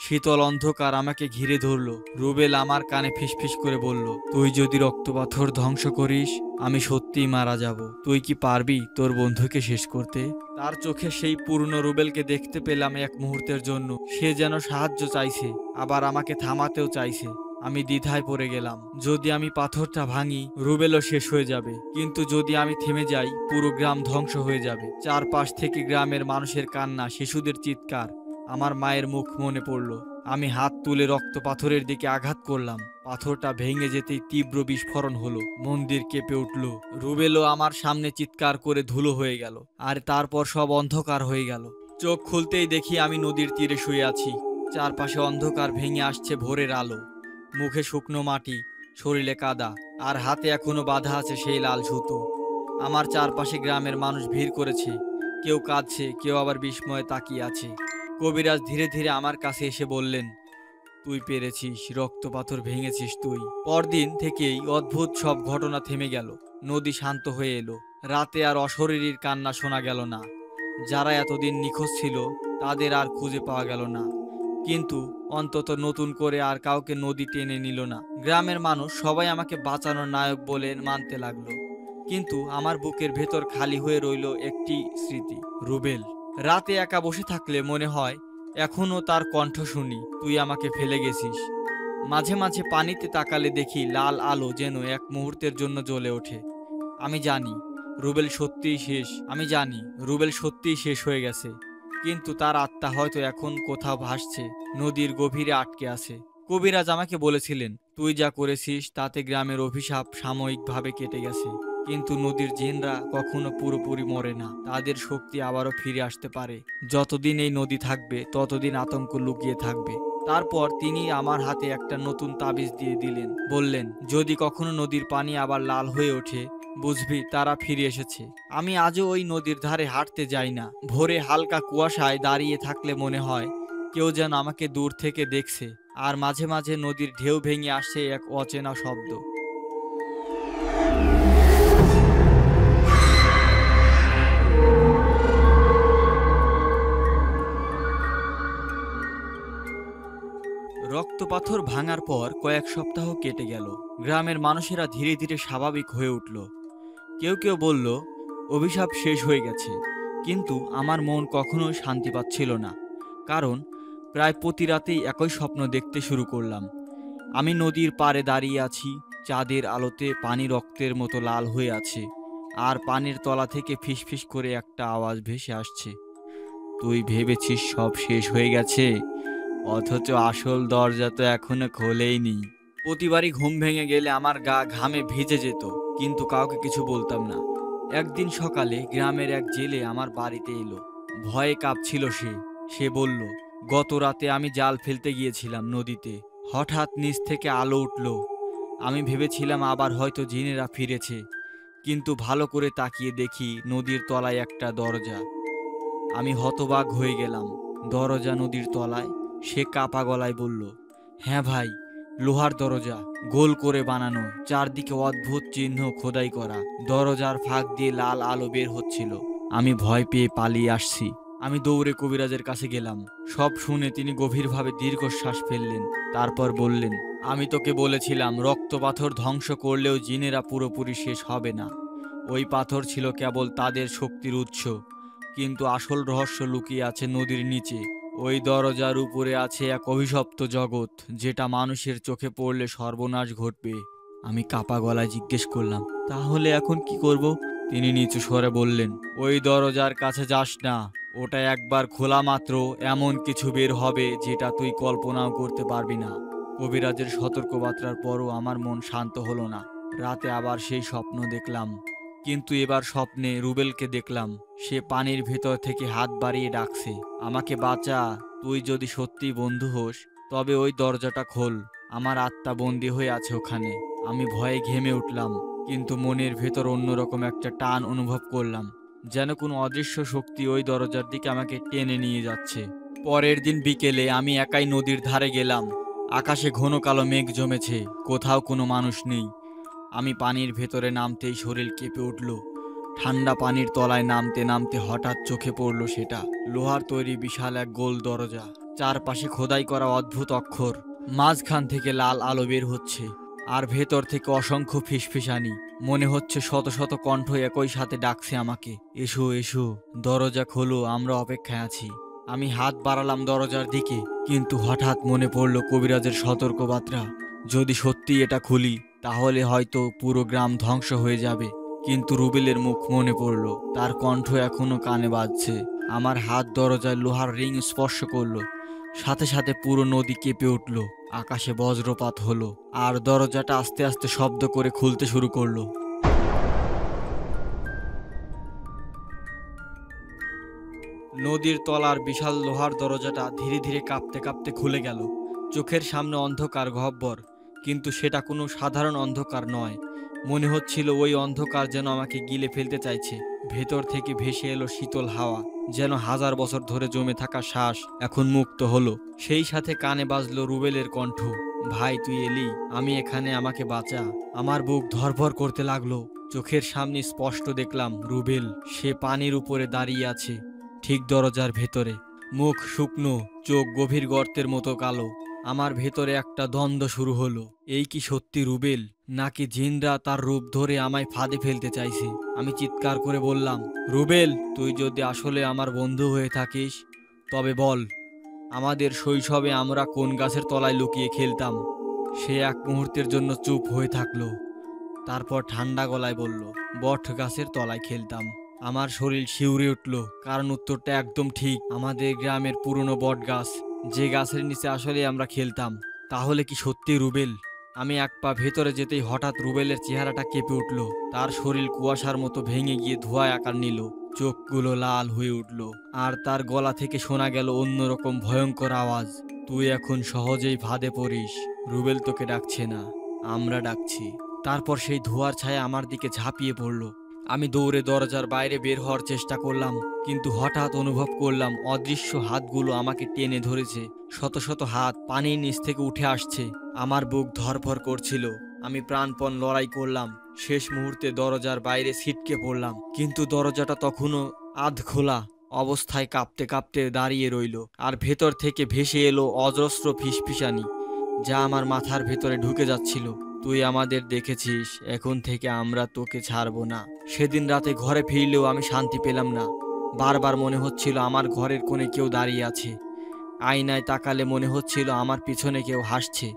শীতল অন্ধকার আমাকে ঘিরে ধরল। রুবেল আমার কানে ফিসফিস করে বলল, তুই যদি রক্তপাথর ধ্বংস করিস, আমি সত্যিই মারা যাব। তুই কি পারবি তোর বন্ধুকে শেষ করতে? তার চোখে সেই পুরনো রুবেলকে দেখতে পেলাম এক মুহূর্তের জন্য। সে যেন সাহায্য চাইছে, আবার আমাকে থামাতেও চাইছে। আমি দ্বিধায় পড়ে গেলাম। যদি আমি পাথরটা ভাঙি, রুবেলও শেষ হয়ে যাবে, কিন্তু যদি আমি থেমে যাই, পুরো গ্রাম ধ্বংস হয়ে যাবে। চারপাশ থেকে গ্রামের মানুষের কান্না, শিশুদের চিৎকার, আমার মায়ের মুখ মনে পড়ল। আমি হাত তুলে রক্ত পাথরের দিকে আঘাত করলাম। পাথরটা ভেঙে যেতেই তীব্র বিস্ফোরণ হলো। মন্দির কেঁপে উঠল। রুবেলও আমার সামনে চিৎকার করে ধুলো হয়ে গেল। আর তারপর সব অন্ধকার হয়ে গেল। চোখ খুলতেই দেখি আমি নদীর তীরে শুয়ে আছি। চারপাশে অন্ধকার ভেঙে আসছে ভোরের আলো। মুখে শুকনো মাটি, শরীরে কাদা, আর হাতে এখনো বাঁধা আছে সেই লাল সুতো। আমার চারপাশে গ্রামের মানুষ ভিড় করেছে। কেউ কাঁদছে, কেউ আবার বিস্ময়ে তাকিয়ে আছে। কবিরাজ ধীরে ধীরে আমার কাছে এসে বললেন, তুই পেরেছিস, রক্ত পাথর ভেঙেছিস তুই। পরদিন থেকেই অদ্ভুত সব ঘটনা থেমে গেল। নদী শান্ত হয়ে এলো। রাতে আর অশরীরীর কান্না শোনা গেল না। যারা এতদিন নিখোঁজ ছিল তাদের আর খুঁজে পাওয়া গেল না। কিন্তু অন্তত নতুন করে আর কাউকে নদী টেনে নিল না। গ্রামের মানুষ সবাই আমাকে বাঁচানোর নায়ক বলে মানতে লাগলো। কিন্তু আমার বুকের ভেতর খালি হয়ে রইল একটি স্মৃতি, রুবেল। রাতে একা বসে থাকলে মনে হয় এখনো তার কণ্ঠ শুনি, তুই আমাকে ফেলে গেছিস। মাঝে মাঝে পানিতে তাকালে দেখি লাল আলো যেন এক মুহূর্তের জন্য জ্বলে ওঠে। আমি জানি রুবেল সত্যিই শেষ। আমি জানি রুবেল সত্যিই শেষ হয়ে গেছে, কিন্তু তার আত্মা হয়তো এখন কোথাও ভাসছে, নদীর গভীরে আটকে আছে। কবিরাজ আমাকে বলেছিলেন, তুই যা করেছিস তাতে গ্রামের অভিশাপ সাময়িকভাবে কেটে গেছে, কিন্তু নদীর জিনরা কখনো পুরোপুরি মরে না। তাদের শক্তি আবারও ফিরে আসতে পারে। যতদিন এই নদী থাকবে ততদিন আতঙ্ক লুকিয়ে থাকবে। তারপর তিনি আমার হাতে একটা নতুন তাবিজ দিয়ে দিলেন। বললেন, যদি কখনো নদীর পানি আবার লাল হয়ে ওঠে, বুঝবি তারা ফিরে এসেছে। আমি আজও ওই নদীর ধারে হাঁটতে যাই না। ভোরে হালকা কুয়াশায় দাঁড়িয়ে থাকলে মনে হয় কেউ যেন আমাকে দূর থেকে দেখছে। আর মাঝে মাঝে নদীর ঢেউ ভেঙে আসছে এক অচেনা শব্দ। রক্তপাথর ভাঙার পর কয়েক সপ্তাহ কেটে গেল। গ্রামের মানুষেরা ধীরে ধীরে স্বাভাবিক হয়ে উঠল। কেউ কেউ বলল অভিশাপ শেষ হয়ে গেছে, কিন্তু আমার মন কখনোই শান্তি পাচ্ছিল না। কারণ প্রায় প্রতি রাতেই একই স্বপ্ন দেখতে শুরু করলাম। আমি নদীর পাড়ে দাঁড়িয়ে আছি, চাঁদের আলোতে পানি রক্তের মতো লাল হয়ে আছে, আর পানির তলা থেকে ফিসফিস করে একটা আওয়াজ ভেসে আসছে, তুই ভেবেছিস সব শেষ হয়ে গেছে, অথচ আসল দরজা তো এখনো খোলেইনি। প্রতিবারই ঘুম ভেঙে গেলে আমার গা ঘামে ভিজে যেত, কিন্তু কাউকে কিছু বলতাম না। একদিন সকালে গ্রামের এক জেলে আমার বাড়িতে এলো। ভয়ে কাঁপছিল সে। সে বলল, গত রাতে আমি জাল ফেলতে গিয়েছিলাম নদীতে। হঠাৎ নিচ থেকে আলো উঠল। আমি ভেবেছিলাম আবার হয়তো জিনেরা ফিরেছে, কিন্তু ভালো করে তাকিয়ে দেখি নদীর তলায় একটা দরজা। আমি হতবাক হয়ে গেলাম। দরজা নদীর তলায়? সে কাপা গলায় বলল, হ্যাঁ ভাই, লোহার দরজা, গোল করে বানানো, চারদিকে অদ্ভুত চিহ্ন খোদাই করা। দরজার ফাঁক দিয়ে লাল আলো বের হচ্ছিল। আমি ভয় পেয়ে পালিয়ে আসছি। আমি দৌড়ে কবিরাজের কাছে গেলাম। সব শুনে তিনি গভীরভাবে দীর্ঘশ্বাস ফেললেন। তারপর বললেন, আমি তোকে বলেছিলাম রক্ত পাথর ধ্বংস করলেও জিনেরা পুরোপুরি শেষ হবে না। ওই পাথর ছিল কেবল তাদের শক্তির উৎস, কিন্তু আসল রহস্য লুকিয়ে আছে নদীর নিচে। ওই দরজার উপরে আছে এক অভিশপ্ত জগৎ, যেটা মানুষের চোখে পড়লে সর্বনাশ ঘটবে। আমি কাপা গলায় জিজ্ঞেস করলাম, তাহলে এখন কি করব? তিনি নিচু স্বরে বললেন, ওই দরজার কাছে যাস না। ওটা একবার খোলা মাত্র এমন কিছু বের হবে যেটা তুই কল্পনাও করতে পারবি না। কবিরাজের সতর্কবার্তার পরও আমার মন শান্ত হলো না। রাতে আবার সেই স্বপ্ন দেখলাম, কিন্তু এবার স্বপ্নে রুবেলকে দেখলাম। সে পানির ভেতর থেকে হাত বাড়িয়ে ডাকছে, আমাকে বাঁচা। তুই যদি সত্যি বন্ধু হোস তবে ওই দরজাটা খোল। আমার আত্মা বন্দী হয়ে আছে ওখানে। আমি ভয়ে ঘেমে উঠলাম, কিন্তু মনের ভেতর অন্যরকম একটা টান অনুভব করলাম, যেন কোনো অদৃশ্য শক্তি ওই দরজার দিকে আমাকে টেনে নিয়ে যাচ্ছে। পরের দিন বিকেলে আমি একাই নদীর ধারে গেলাম। আকাশে ঘন কালো মেঘ জমেছে, কোথাও কোনো মানুষ নেই। আমি পানির ভেতরে নামতেই শরীর কেঁপে উঠল। ঠান্ডা পানির তলায় নামতে নামতে হঠাৎ চোখে পড়ল সেটা লোহার তৈরি বিশাল এক গোল দরজা। চারপাশে খোদাই করা অদ্ভুত অক্ষর, মাঝখান থেকে লাল আলো বের হচ্ছে, আর ভেতর থেকে অসংখ্য ফিসফিসানি। মনে হচ্ছে শত শত কণ্ঠ একই সাথে ডাকছে আমাকে, এসো এসো, দরজা খোলো, আমরা অপেক্ষায় আছি। আমি হাত বাড়ালাম দরজার দিকে, কিন্তু হঠাৎ মনে পড়ল কবিরাজের সতর্কবার্তা। যদি সত্যি এটা খুলি তাহলে হয়তো পুরো গ্রাম ধ্বংস হয়ে যাবে। কিন্তু রুবেলের মুখ মনে পড়ল, তার কণ্ঠ এখনো কানে বাজছে। আমার হাত দরজায় লোহার রিং স্পর্শ করলো, সাথে সাথে পুরো নদী কেঁপে উঠল। আকাশে বজ্রপাত হলো, আর দরজাটা আস্তে আস্তে শব্দ করে খুলতে শুরু করলো। নদীর তলার বিশাল লোহার দরজাটা ধীরে ধীরে কাঁপতে কাঁপতে খুলে গেল। চোখের সামনে অন্ধকার গহ্বর, কিন্তু সেটা কোনো সাধারণ অন্ধকার নয়। মনে হচ্ছিল ওই অন্ধকার যেন আমাকে গিলে ফেলতে চাইছে। ভেতর থেকে ভেসে এলো শীতল হাওয়া, যেন হাজার বছর ধরে জমে থাকা শ্বাস এখন মুক্ত হলো। সেই সাথে কানে বাজলো রুবেলের কণ্ঠ, ভাই তুই এলি, আমি এখানে, আমাকে বাঁচা। আমার বুক ধড়ফড় করতে লাগলো। চোখের সামনে স্পষ্ট দেখলাম রুবেল, সে পানির উপরে দাঁড়িয়ে আছে, ঠিক দরজার ভেতরে। মুখ শুকনো, চোখ গভীর গর্তের মতো কালো। আমার ভেতরে একটা দ্বন্দ্ব শুরু হলো, এই কি সত্যি রুবেল, নাকি জিনরা তার রূপ ধরে আমায় ফাঁদে ফেলতে চাইছে? আমি চিৎকার করে বললাম, রুবেল, তুই যদি আসলে আমার বন্ধু হয়ে থাকিস তবে বল, আমাদের শৈশবে আমরা কোন গাছের তলায় লুকিয়ে খেলতাম? সে এক মুহূর্তের জন্য চুপ হয়ে থাকলো, তারপর ঠান্ডা গলায় বলল, বট গাছের তলায় খেলতাম। আমার শরীর শিউরে উঠল, কারণ উত্তরটা একদম ঠিক, আমাদের গ্রামের পুরনো বট গাছ, যে গাছের নিচে আসলে আমরা খেলতাম। তাহলে কি সত্যি রুবেল? আমি এক পা ভেতরে যেতেই হঠাৎ রুবেলের চেহারাটা কেঁপে উঠল। তার শরীর কুয়াশার মতো ভেঙে গিয়ে ধোঁয়ায় আকার নিল, চোখগুলো লাল হয়ে উঠল, আর তার গলা থেকে শোনা গেল অন্যরকম ভয়ঙ্কর আওয়াজ, তুই এখন সহজেই ফাঁদে পড়িস, রুবেল তোকে ডাকছে না, আমরা ডাকছি। তারপর সেই ধোঁয়ার ছায়া আমার দিকে ঝাঁপিয়ে পড়ল। আমি দৌড়ে দরজার বাইরে বের হওয়ার চেষ্টা করলাম, কিন্তু হঠাৎ অনুভব করলাম অদৃশ্য হাতগুলো আমাকে টেনে ধরেছে। শত শত হাত পানির নিচ থেকে উঠে আসছে। আমার বুক ধড়ফড় করছিল। আমি প্রাণপণ লড়াই করলাম। শেষ মুহূর্তে দরজার বাইরে ছিটকে পড়লাম, কিন্তু দরজাটা তখনও আধ খোলা অবস্থায় কাঁপতে কাঁপতে দাঁড়িয়ে রইল, আর ভেতর থেকে ভেসে এলো অজস্র ফিসফিসানি, যা আমার মাথার ভেতরে ঢুকে যাচ্ছিল। তুই আমাদের দেখেছিস, এখন থেকে আমরা তোকে ছাড়বো না। সেদিন রাতে ঘরে ফিরলেও আমি শান্তি পেলাম না। বারবার মনে হচ্ছিল আমার ঘরের কোণে কেউ দাঁড়িয়ে আছে। আয়নায় তাকালে মনে হচ্ছিল আমার পিছনে কেউ হাসছে।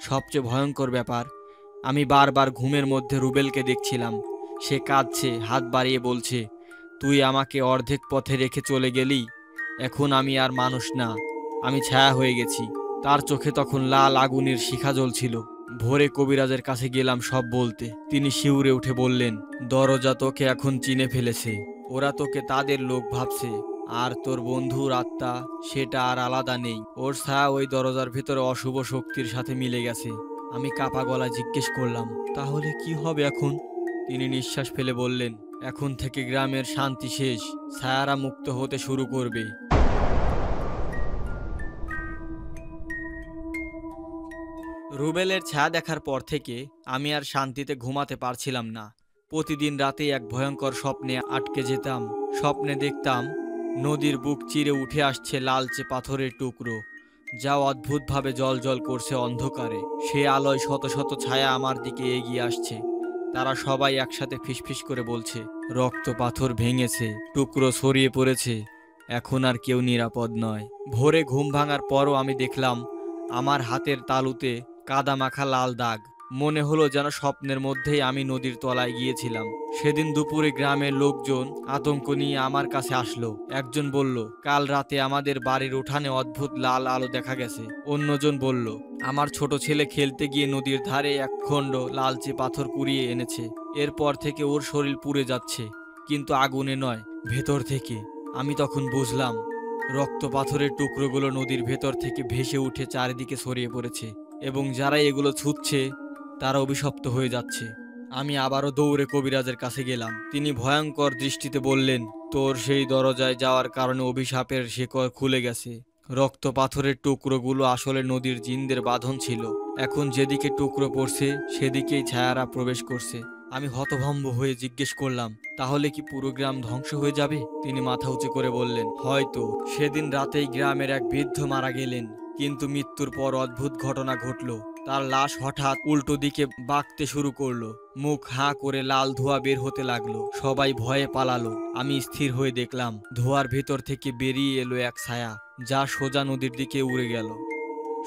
সবচেয়ে ভয়ঙ্কর ব্যাপার, আমি বারবার ঘুমের মধ্যে রুবেলকে দেখছিলাম। সে কাঁদছে, হাত বাড়িয়ে বলছে, তুই আমাকে অর্ধেক পথে রেখে চলে গেলি, এখন আমি আর মানুষ না, আমি ছায়া হয়ে গেছি। তার চোখে তখন লাল আগুনের শিখা জ্বলছিল। ভোরে কবিরাজের কাছে গেলাম সব বলতে। তিনি শিউরে উঠে বললেন, দরজা তোকে এখন চিনে ফেলেছে, ওরা তোকে তাদের লোক ভাবছে, আর তোর বন্ধুর আত্মা সেটা আর আলাদা নেই, ওর ছায়া ওই দরজার ভেতরে অশুভ শক্তির সাথে মিলে গেছে। আমি কাপা গলায় জিজ্ঞেস করলাম, তাহলে কি হবে এখন? তিনি নিঃশ্বাস ফেলে বললেন, এখন থেকে গ্রামের শান্তি শেষ, ছায়ারা মুক্ত হতে শুরু করবে। রুবেলের ছায়া দেখার পর থেকে আমি আর শান্তিতে ঘুমাতে পারছিলাম না। প্রতিদিন রাতে এক ভয়ঙ্কর স্বপ্নে আটকে যেতাম। স্বপ্নে দেখতাম নদীর বুক চিরে উঠে আসছে লালচে পাথরের টুকরো, যা অদ্ভুতভাবে জ্বলজ্বল করছে অন্ধকারে। সে আলোয় শত শত ছায়া আমার দিকে এগিয়ে আসছে। তারা সবাই একসাথে ফিসফিস করে বলছে, রক্ত পাথর ভেঙেছে, টুকরো ছড়িয়ে পড়েছে, এখন আর কেউ নিরাপদ নয়। ভোরে ঘুম ভাঙার পরও আমি দেখলাম আমার হাতের তালুতে কাদা মাখা লাল দাগ। মনে হলো যেন স্বপ্নের মধ্যেই আমি নদীর তলায় গিয়েছিলাম। সেদিন দুপুরে গ্রামের লোকজন আতঙ্ক নিয়ে আমার কাছে আসলো। একজন বলল, কাল রাতে আমাদের বাড়ির উঠানে অদ্ভুত লাল আলো দেখা গেছে। অন্যজন বলল, আমার ছোট ছেলে খেলতে গিয়ে নদীর ধারে এক খণ্ড লালচে পাথর কুড়িয়ে এনেছে। এরপর থেকে ওর শরীর পুড়ে যাচ্ছে, কিন্তু আগুনে নয়, ভেতর থেকে। আমি তখন বুঝলাম রক্ত পাথরের টুকরোগুলো নদীর ভেতর থেকে ভেসে উঠে চারিদিকে ছড়িয়ে পড়েছে, এবং যারা এগুলো ছুঁচ্ছে তারা অভিশপ্ত হয়ে যাচ্ছে। আমি আবারও দৌড়ে কবিরাজের কাছে গেলাম। তিনি ভয়ঙ্কর দৃষ্টিতে বললেন, তোর সেই দরজায় যাওয়ার কারণে অভিশাপের শেকড় খুলে গেছে। রক্ত পাথরের টুকরোগুলো আসলে নদীর জিনদের বাঁধন ছিল। এখন যেদিকে টুকরো পড়ছে সেদিকেই ছায়ারা প্রবেশ করছে। আমি হতভম্ব হয়ে জিজ্ঞেস করলাম, তাহলে কি পুরো গ্রাম ধ্বংস হয়ে যাবে? তিনি মাথা উঁচু করে বললেন, হয়তো। সেদিন রাতেই গ্রামের এক বৃদ্ধ মারা গেলেন, কিন্তু মৃত্যুর পর অদ্ভুত ঘটনা ঘটল। তার লাশ হঠাৎ উল্টো দিকে বাঁকতে শুরু করলো, মুখ হাঁ করে লাল ধোঁয়া বের হতে লাগলো। সবাই ভয়ে পালালো। আমি স্থির হয়ে দেখলাম ধোঁয়ার ভেতর থেকে বেরিয়ে এলো এক ছায়া, যা সোজা নদীর দিকে উড়ে গেল।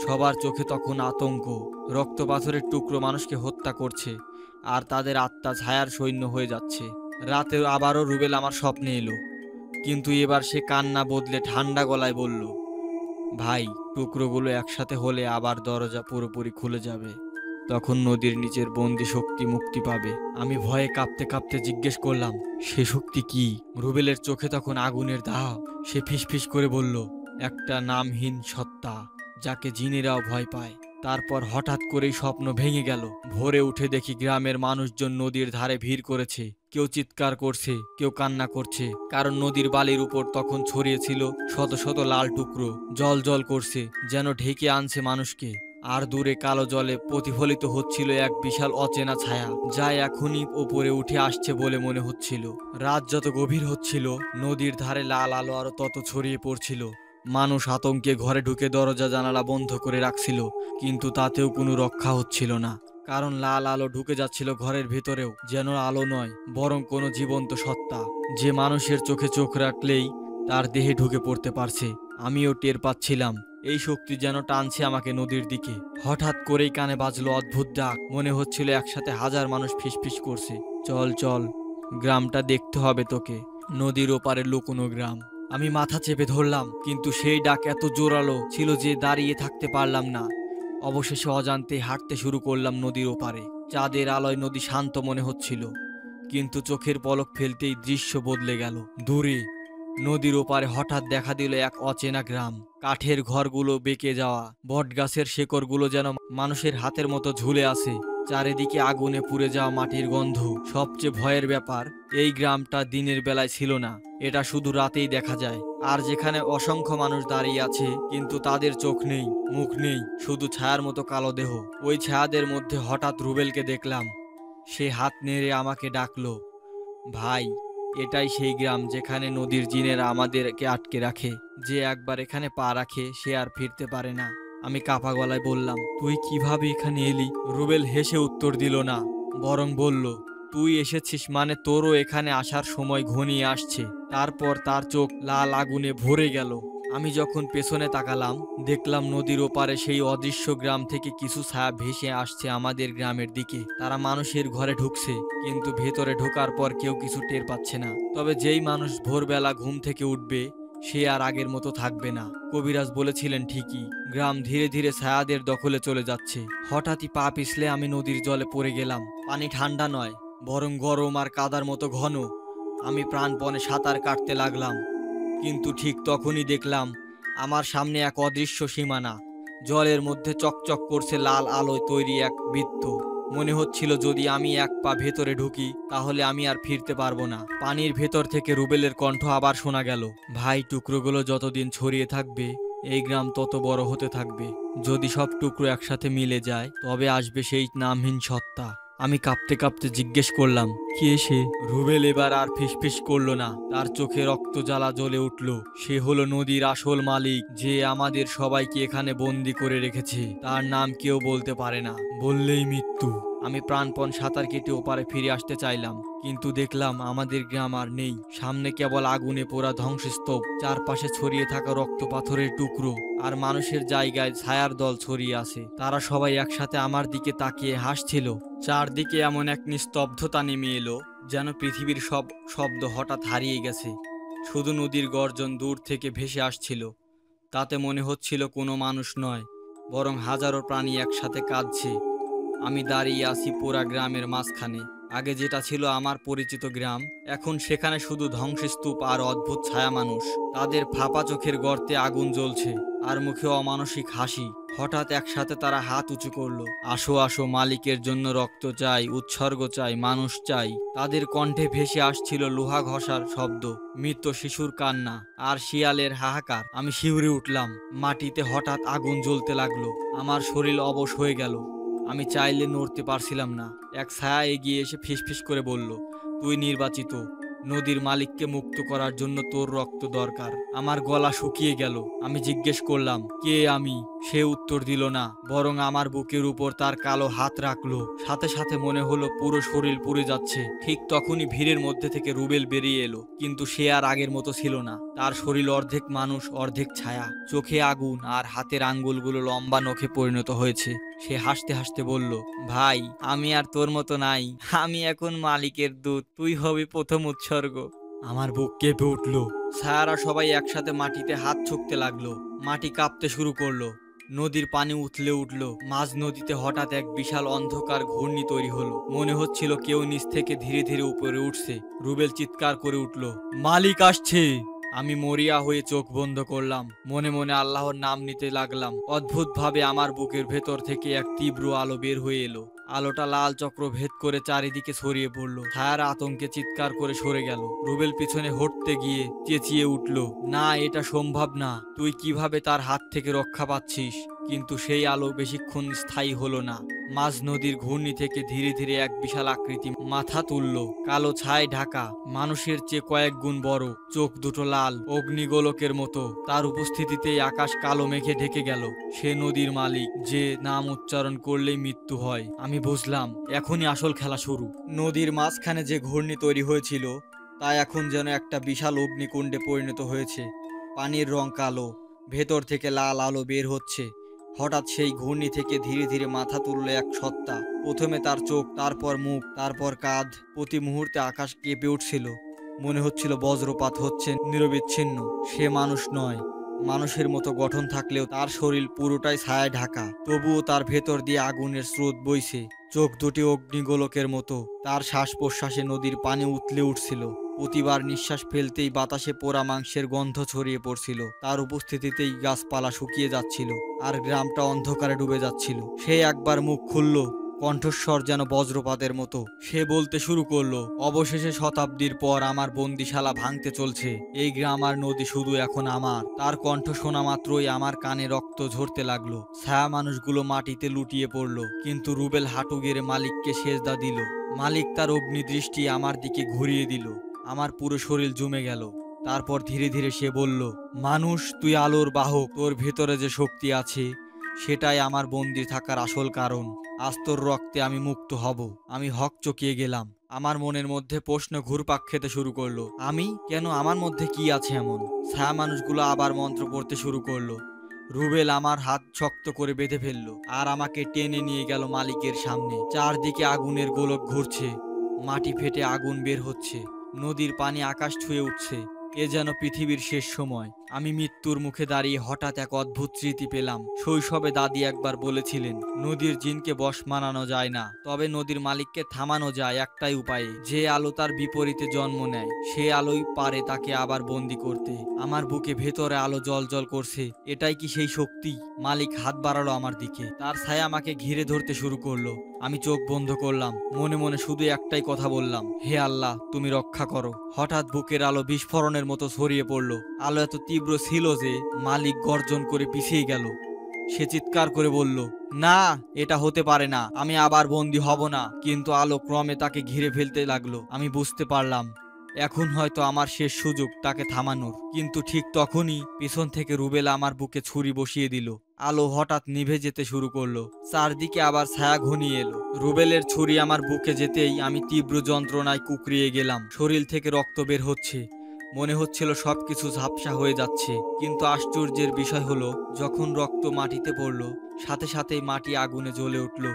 সবার চোখে তখন আতঙ্ক। রক্ত পাথরের টুকরো মানুষকে হত্যা করছে, আর তাদের আত্মা ছায়ার সৈন্য হয়ে যাচ্ছে। রাতে আবারও রুবেল আমার স্বপ্নে এলো, কিন্তু এবার সে কান্না বদলে ঠান্ডা গলায় বলল, ভাই, টুকরোগুলো একসাথে হলে আবার দরজা পুরোপুরি খুলে যাবে। তখন নদীর নিচের বন্দি শক্তি মুক্তি পাবে। আমি ভয়ে কাঁপতে কাঁপতে জিজ্ঞেস করলাম, সে শক্তি কি? রুবেলের চোখে তখন আগুনের দাহ। সে ফিসফিস করে বলল, একটা নামহীন সত্তা, যাকে জিনেরাও ভয় পায়। তারপর হঠাৎ করেই স্বপ্ন ভেঙে গেল। ভোরে উঠে দেখি গ্রামের মানুষজন নদীর ধারে ভিড় করেছে। কেউ চিৎকার করছে, কেউ কান্না করছে, কারণ নদীর বালির উপর তখন ছড়িয়েছিল শত শত লাল টুকরো। জল জল করছে, যেন ঢেকে আনছে মানুষকে। আর দূরে কালো জলে প্রতিফলিত হচ্ছিল এক বিশাল অচেনা ছায়া, যা এখনই ওপরে উঠে আসছে বলে মনে হচ্ছিল। রাত যত গভীর হচ্ছিল, নদীর ধারে লাল আলো আরো তত ছড়িয়ে পড়ছিল। মানুষ আতঙ্কে ঘরে ঢুকে দরজা জানালা বন্ধ করে রাখছিল, কিন্তু তাতেও কোনো রক্ষা হচ্ছিল না। কারণ লাল আলো ঢুকে যাচ্ছিল ঘরের ভেতরেও, যেন আলো নয়, বরং কোনো জীবন্ত সত্তা, যে মানুষের চোখে চোখ রাখলেই তার দেহে ঢুকে পড়তে পারছে। আমিও টের পাচ্ছিলাম এই শক্তি যেন টানছে আমাকে নদীর দিকে। হঠাৎ করেই কানে বাজলো অদ্ভুত ডাক। মনে হচ্ছিল একসাথে হাজার মানুষ ফিসফিস করছে, চল চল, গ্রামটা দেখতে হবে তোকে, নদীর ওপারে লুকোনো গ্রাম। আমি মাথা চেপে ধরলাম, কিন্তু সেই ডাক এত জোরালো ছিল যে দাঁড়িয়ে থাকতে পারলাম না। অবশেষে অজান্তে হাঁটতে শুরু করলাম নদীর ওপারে। চাঁদের আলোয় নদী শান্ত মনে হচ্ছিল, কিন্তু চোখের পলক ফেলতেই দৃশ্য বদলে গেল। দূরে নদীর ওপারে হঠাৎ দেখা দিল এক অচেনা গ্রাম। কাঠের ঘরগুলো বেঁকে যাওয়া, বটগাছের শেকড়গুলো যেন মানুষের হাতের মতো ঝুলে আছে। চারিদিকে আগুনে পুড়ে যাওয়া মাটির গন্ধ। সবচেয়ে ভয়ের ব্যাপার, এই গ্রামটা দিনের বেলায় ছিল না, এটা শুধু রাতেই দেখা যায়। আর যেখানে অসংখ্য মানুষ দাঁড়িয়ে আছে, কিন্তু তাদের চোখ নেই, মুখ নেই, শুধু ছায়ার মতো কালো দেহ। ওই ছায়াদের মধ্যে হঠাৎ রুবেলকে দেখলাম। সে হাত নেড়ে আমাকে ডাকলো, ভাই, এটাই সেই গ্রাম যেখানে নদীর জিনেরা আমাদেরকে আটকে রাখে। যে একবার এখানে পা রাখে সে আর ফিরতে পারে না। আমি কাঁপা গলায় বললাম, তুই কিভাবে এখানে এলি? রুবেল হেসে উত্তর দিল না, বরং বলল, তুই এসেছিস মানে তোরও এখানে আসার সময় ঘনিয়ে আসছে। তারপর তার চোখ লাল আগুনে ভরে গেল। আমি যখন পেছনে তাকালাম, দেখলাম নদীর ওপারে সেই অদৃশ্য গ্রাম থেকে কিছু ছায়া ভেসে আসছে আমাদের গ্রামের দিকে। তারা মানুষের ঘরে ঢুকছে, কিন্তু ভেতরে ঢোকার পর কেউ কিছু টের পাচ্ছে না। তবে যেই মানুষ ভোরবেলা ঘুম থেকে উঠবে, সে আর আগের মতো থাকবে না। কবিরাজ বলেছিলেন ঠিকই, গ্রাম ধীরে ধীরে ছায়াদের দখলে চলে যাচ্ছে। হঠাৎই পা পিছলে আমি নদীর জলে পড়ে গেলাম। পানি ঠান্ডা নয়, বরং গরম আর কাদার মতো ঘন। আমি প্রাণপণে সাঁতার কাটতে লাগলাম, কিন্তু ঠিক তখনই দেখলাম আমার সামনে এক অদৃশ্য সীমানা। জলের মধ্যে চকচক করছে লাল আলোয় তৈরি এক বৃত্ত। মনে হচ্ছিল যদি আমি এক পা ভেতরে ঢুকি, তাহলে আমি আর ফিরতে পারবো না। পানির ভেতর থেকে রুবেলের কণ্ঠ আবার শোনা গেল, ভাই, টুকরোগুলো যতদিন ছড়িয়ে থাকবে, এই গ্রাম তত বড় হতে থাকবে। যদি সব টুকরো একসাথে মিলে যায়, তবে আসবে সেই নামহীন সত্তা। আমি কাঁপতে কাঁপতে জিজ্ঞেস করলাম, কে সে? রুবেল এবার আর ফিসফিস করলো না, তার চোখে রক্ত জ্বালা জ্বলে উঠল। সে হলো নদীর আসল মালিক, যে আমাদের সবাইকে এখানে বন্দি করে রেখেছে। তার নাম কেউ বলতে পারে না, বললেই মিথ্যে। মৃত্যু। আমি প্রাণপণ সাঁতার কেটে ওপারে ফিরে আসতে চাইলাম, কিন্তু দেখলাম আমাদের গ্রাম আর নেই। সামনে কেবল আগুনে পোড়া ধ্বংসস্তূপ, চারপাশে ছড়িয়ে থাকা রক্ত পাথরের টুকরো, আর মানুষের জায়গায় ছায়ার দল ছড়িয়ে আছে। তারা সবাই একসাথে আমার দিকে তাকিয়ে হাসছিল। চারদিকে এমন এক নিস্তব্ধতা নেমে এলো, যেন পৃথিবীর সব শব্দ হঠাৎ হারিয়ে গেছে। শুধু নদীর গর্জন দূর থেকে ভেসে আসছিল। তাতে মনে হচ্ছিল কোনো মানুষ নয়, বরং হাজারো প্রাণী একসাথে কাঁদছে। আমি দাঁড়িয়ে আছি পুরা গ্রামের মাঝখানে। আগে যেটা ছিল আমার পরিচিত গ্রাম, এখন সেখানে শুধু ধ্বংসস্তূপ আর অদ্ভুত ছায়া মানুষ। তাদের ফাঁপা চোখের গর্তে আগুন জ্বলছে, আর মুখে অমানসিক হাসি। হঠাৎ একসাথে তারা হাত উঁচু করলো। আসো আসো, মালিকের জন্য রক্ত চাই, উৎসর্গ চাই, মানুষ চাই। তাদের কণ্ঠে ভেসে আসছিল লোহা ঘষার শব্দ, মৃত শিশুর কান্না, আর শিয়ালের হাহাকার। আমি শিউরে উঠলাম। মাটিতে হঠাৎ আগুন জ্বলতে লাগলো। আমার শরীর অবশ হয়ে গেল। আমি চাইলে নড়তে পারছিলাম না। এক ছায়া এগিয়ে এসে ফিসফিস করে বলল, তুই নির্বাচিত। নদীর মালিককে মুক্ত করার জন্য তোর রক্ত দরকার। আমার গলা শুকিয়ে গেল। আমি জিজ্ঞেস করলাম, কে আমি? সে উত্তর দিল না, বরং আমার বুকের উপর তার কালো হাত রাখলো। সাথে সাথে মনে হলো পুরো শরীর পুড়ে যাচ্ছে। ঠিক তখনই ভিড়ের মধ্যে থেকে রুবেল বেরিয়ে এলো, কিন্তু সে আর আগের মতো ছিল না। তার শরীর অর্ধেক মানুষ অর্ধেক ছায়া, চোখে আগুন, আর হাতের আঙ্গুলগুলো লম্বা নখে পরিণত হয়েছে। সে হাসতে হাসতে বলল, ভাই, আমি আর তোর মতো নাই। আমি এখন মালিকের দূত, তুই হবি প্রথম উৎসর্গ। আমার বুক কেঁপে উঠল। ছায়ারা সবাই একসাথে মাটিতে হাত ছুঁকতে লাগলো। মাটি কাঁপতে শুরু করলো। নদীর পানি উথলে উঠল। মাঝ নদীতে হঠাৎ এক বিশাল অন্ধকার ঘূর্ণি তৈরি হলো। মনে হচ্ছিল কেউ নিচ থেকে ধীরে ধীরে উপরে উঠছে। রুবেল চিৎকার করে উঠল, মালিক আসছে। আমি মরিয়া হয়ে চোখ বন্ধ করলাম। মনে মনে আল্লাহর নাম নিতে লাগলাম। অদ্ভুতভাবে আমার বুকের ভেতর থেকে এক তীব্র আলো বের হয়ে এলো। আলোটা লাল চক্র ভেদ করে চারিদিকে ছড়িয়ে পড়ল। ছায়ার আতঙ্কে চিৎকার করে সরে গেল। রুবেল পিছনে হটতে গিয়ে চেঁচিয়ে উঠল, না, এটা সম্ভব না। তুই কিভাবে তার হাত থেকে রক্ষা পাচ্ছিস? কিন্তু সেই আলো বেশিক্ষণ স্থায়ী হলো না। মাঝ নদীর ঘূর্ণি থেকে ধীরে ধীরে এক বিশাল আকৃতি মাথা তুলল। কালো ছায় ঢাকা, মানুষের চেয়ে কয়েক গুণ বড়, চোখ দুটো লাল, অগ্নিগোলকের মতো। তার উপস্থিতিতেই আকাশ কালো মেঘে ঢেকে গেল। সে নদীর মালিক, যে নাম উচ্চারণ করলেই মৃত্যু হয়। আমি বুঝলাম, এখনই আসল খেলা শুরু। নদীর মাঝখানে যে ঘূর্ণি তৈরি হয়েছিল, তা এখন যেন একটা বিশাল অগ্নিকুণ্ডে পরিণত হয়েছে। পানির রং কালো, ভেতর থেকে লাল আলো বের হচ্ছে। হঠাৎ সেই ঘূর্ণি থেকে ধীরে ধীরে মাথা তুলল এক সত্তা। প্রথমে তার চোখ, তারপর মুখ, তারপর কাঁধ। প্রতি মুহূর্তে আকাশ কেঁপে উঠছিল। মনে হচ্ছিল বজ্রপাত হচ্ছে নিরবিচ্ছিন্ন। সে মানুষ নয়, মানুষের মতো গঠন থাকলেও তার শরীর পুরোটাই ছায়ায় ঢাকা। তবুও তার ভেতর দিয়ে আগুনের স্রোত বইছে। চোখ দুটি অগ্নিগোলকের মতো। তার শ্বাস প্রশ্বাসে নদীর পানি উতলে উঠছিল। প্রতিবার নিঃশ্বাস ফেলতেই বাতাসে পোড়া মাংসের গন্ধ ছড়িয়ে পড়ছিল। তার উপস্থিতিতেই গাছপালা শুকিয়ে যাচ্ছিল, আর গ্রামটা অন্ধকারে ডুবে যাচ্ছিল। সে একবার মুখ খুলল, কণ্ঠস্বর যেন বজ্রপাতের মতো। সে বলতে শুরু করলো, অবশেষে শতাব্দীর পর আমার বন্দিশালা ভাঙতে চলছে। এই গ্রাম আর নদী শুধু এখন আমার। তার কণ্ঠ শোনা মাত্রই আমার কানে রক্ত ঝরতে লাগলো। ছায়া মানুষগুলো মাটিতে লুটিয়ে পড়লো, কিন্তু রুবেল হাঁটু গেড়ে মালিককে সেজদা দিল। মালিক তার অগ্নিদৃষ্টি আমার দিকে ঘুরিয়ে দিল। আমার পুরো শরীর জমে গেল। তারপর ধীরে ধীরে সে বলল, মানুষ, তুই আলোর বাহক। তোর ভেতরে যে শক্তি আছে, সেটাই আমার বন্দি থাকার আসল কারণ। আজ তোর রক্তে আমি মুক্ত হব। আমি হকচকিয়ে গেলাম। আমার মনের মধ্যে প্রশ্ন ঘুরপাক খেতে শুরু করলো, আমি কেন? আমার মধ্যে কি আছে এমন? ছায়া মানুষগুলো আবার মন্ত্র পড়তে শুরু করলো। রুবেল আমার হাত শক্ত করে বেঁধে ফেললো, আর আমাকে টেনে নিয়ে গেল মালিকের সামনে। চারদিকে আগুনের গোলক ঘুরছে, মাটি ফেটে আগুন বের হচ্ছে, নদীর পানি আকাশ ছুঁয়ে উঠছে। এ যেন পৃথিবীর শেষ সময়। আমি মৃত্যুর মুখে দাঁড়িয়ে হঠাৎ এক অদ্ভুত স্মৃতি পেলাম। শৈশবে দাদি একবার বলেছিলেন, নদীর জিনকে বশ মানানো যায় না, তবে নদীর মালিককে থামানো যায় একটাই উপায়ে। যে আলো তার বিপরীতে জন্ম নেয়, সে আলোই পারে তাকে আবার বন্দি করতে। আমার বুকে ভেতরে আলো জ্বলজ্বল করছে। এটাই কি সেই শক্তি? মালিক হাত বাড়ালো আমার দিকে। তার ছায়া আমাকে ঘিরে ধরতে শুরু করলো। আমি চোখ বন্ধ করলাম। মনে মনে শুধু একটাই কথা বললাম, হে আল্লাহ, তুমি রক্ষা করো। হঠাৎ বুকের আলো বিস্ফোরণের মতো ছড়িয়ে পড়ল। আলো এত তীব্র ছিল যে মালিক গর্জন করে পিছিয়ে গেল। সে চিৎকার করে বলল, না, এটা হতে পারে না। আমি আবার বন্দী হব না। কিন্তু আলো ক্রমে তাকে ঘিরে ফেলতে লাগলো। আমি বুঝতে পারলাম, এখন হয়তো আমার শেষ সুযোগ তাকে থামানোর। কিন্তু ঠিক তখনই পিছন থেকে রুবেল আমার বুকে ছুরি বসিয়ে দিল। আলো হঠাৎ নিভে যেতে শুরু করলো, চারদিকে আবার ছায়া ঘনিয়ে এলো। রুবেলের ছুরি আমার বুকে যেতেই আমি তীব্র যন্ত্রণায় কুঁকড়িয়ে গেলাম। শরীর থেকে রক্ত বের হচ্ছে, মনে হচ্ছিল সবকিছু ঝাপসা হয়ে যাচ্ছে। কিন্তু আশ্চর্যের বিষয় হলো, যখন রক্ত মাটিতে পড়লো, সাথে সাথেই মাটি আগুনে জ্বলে উঠল।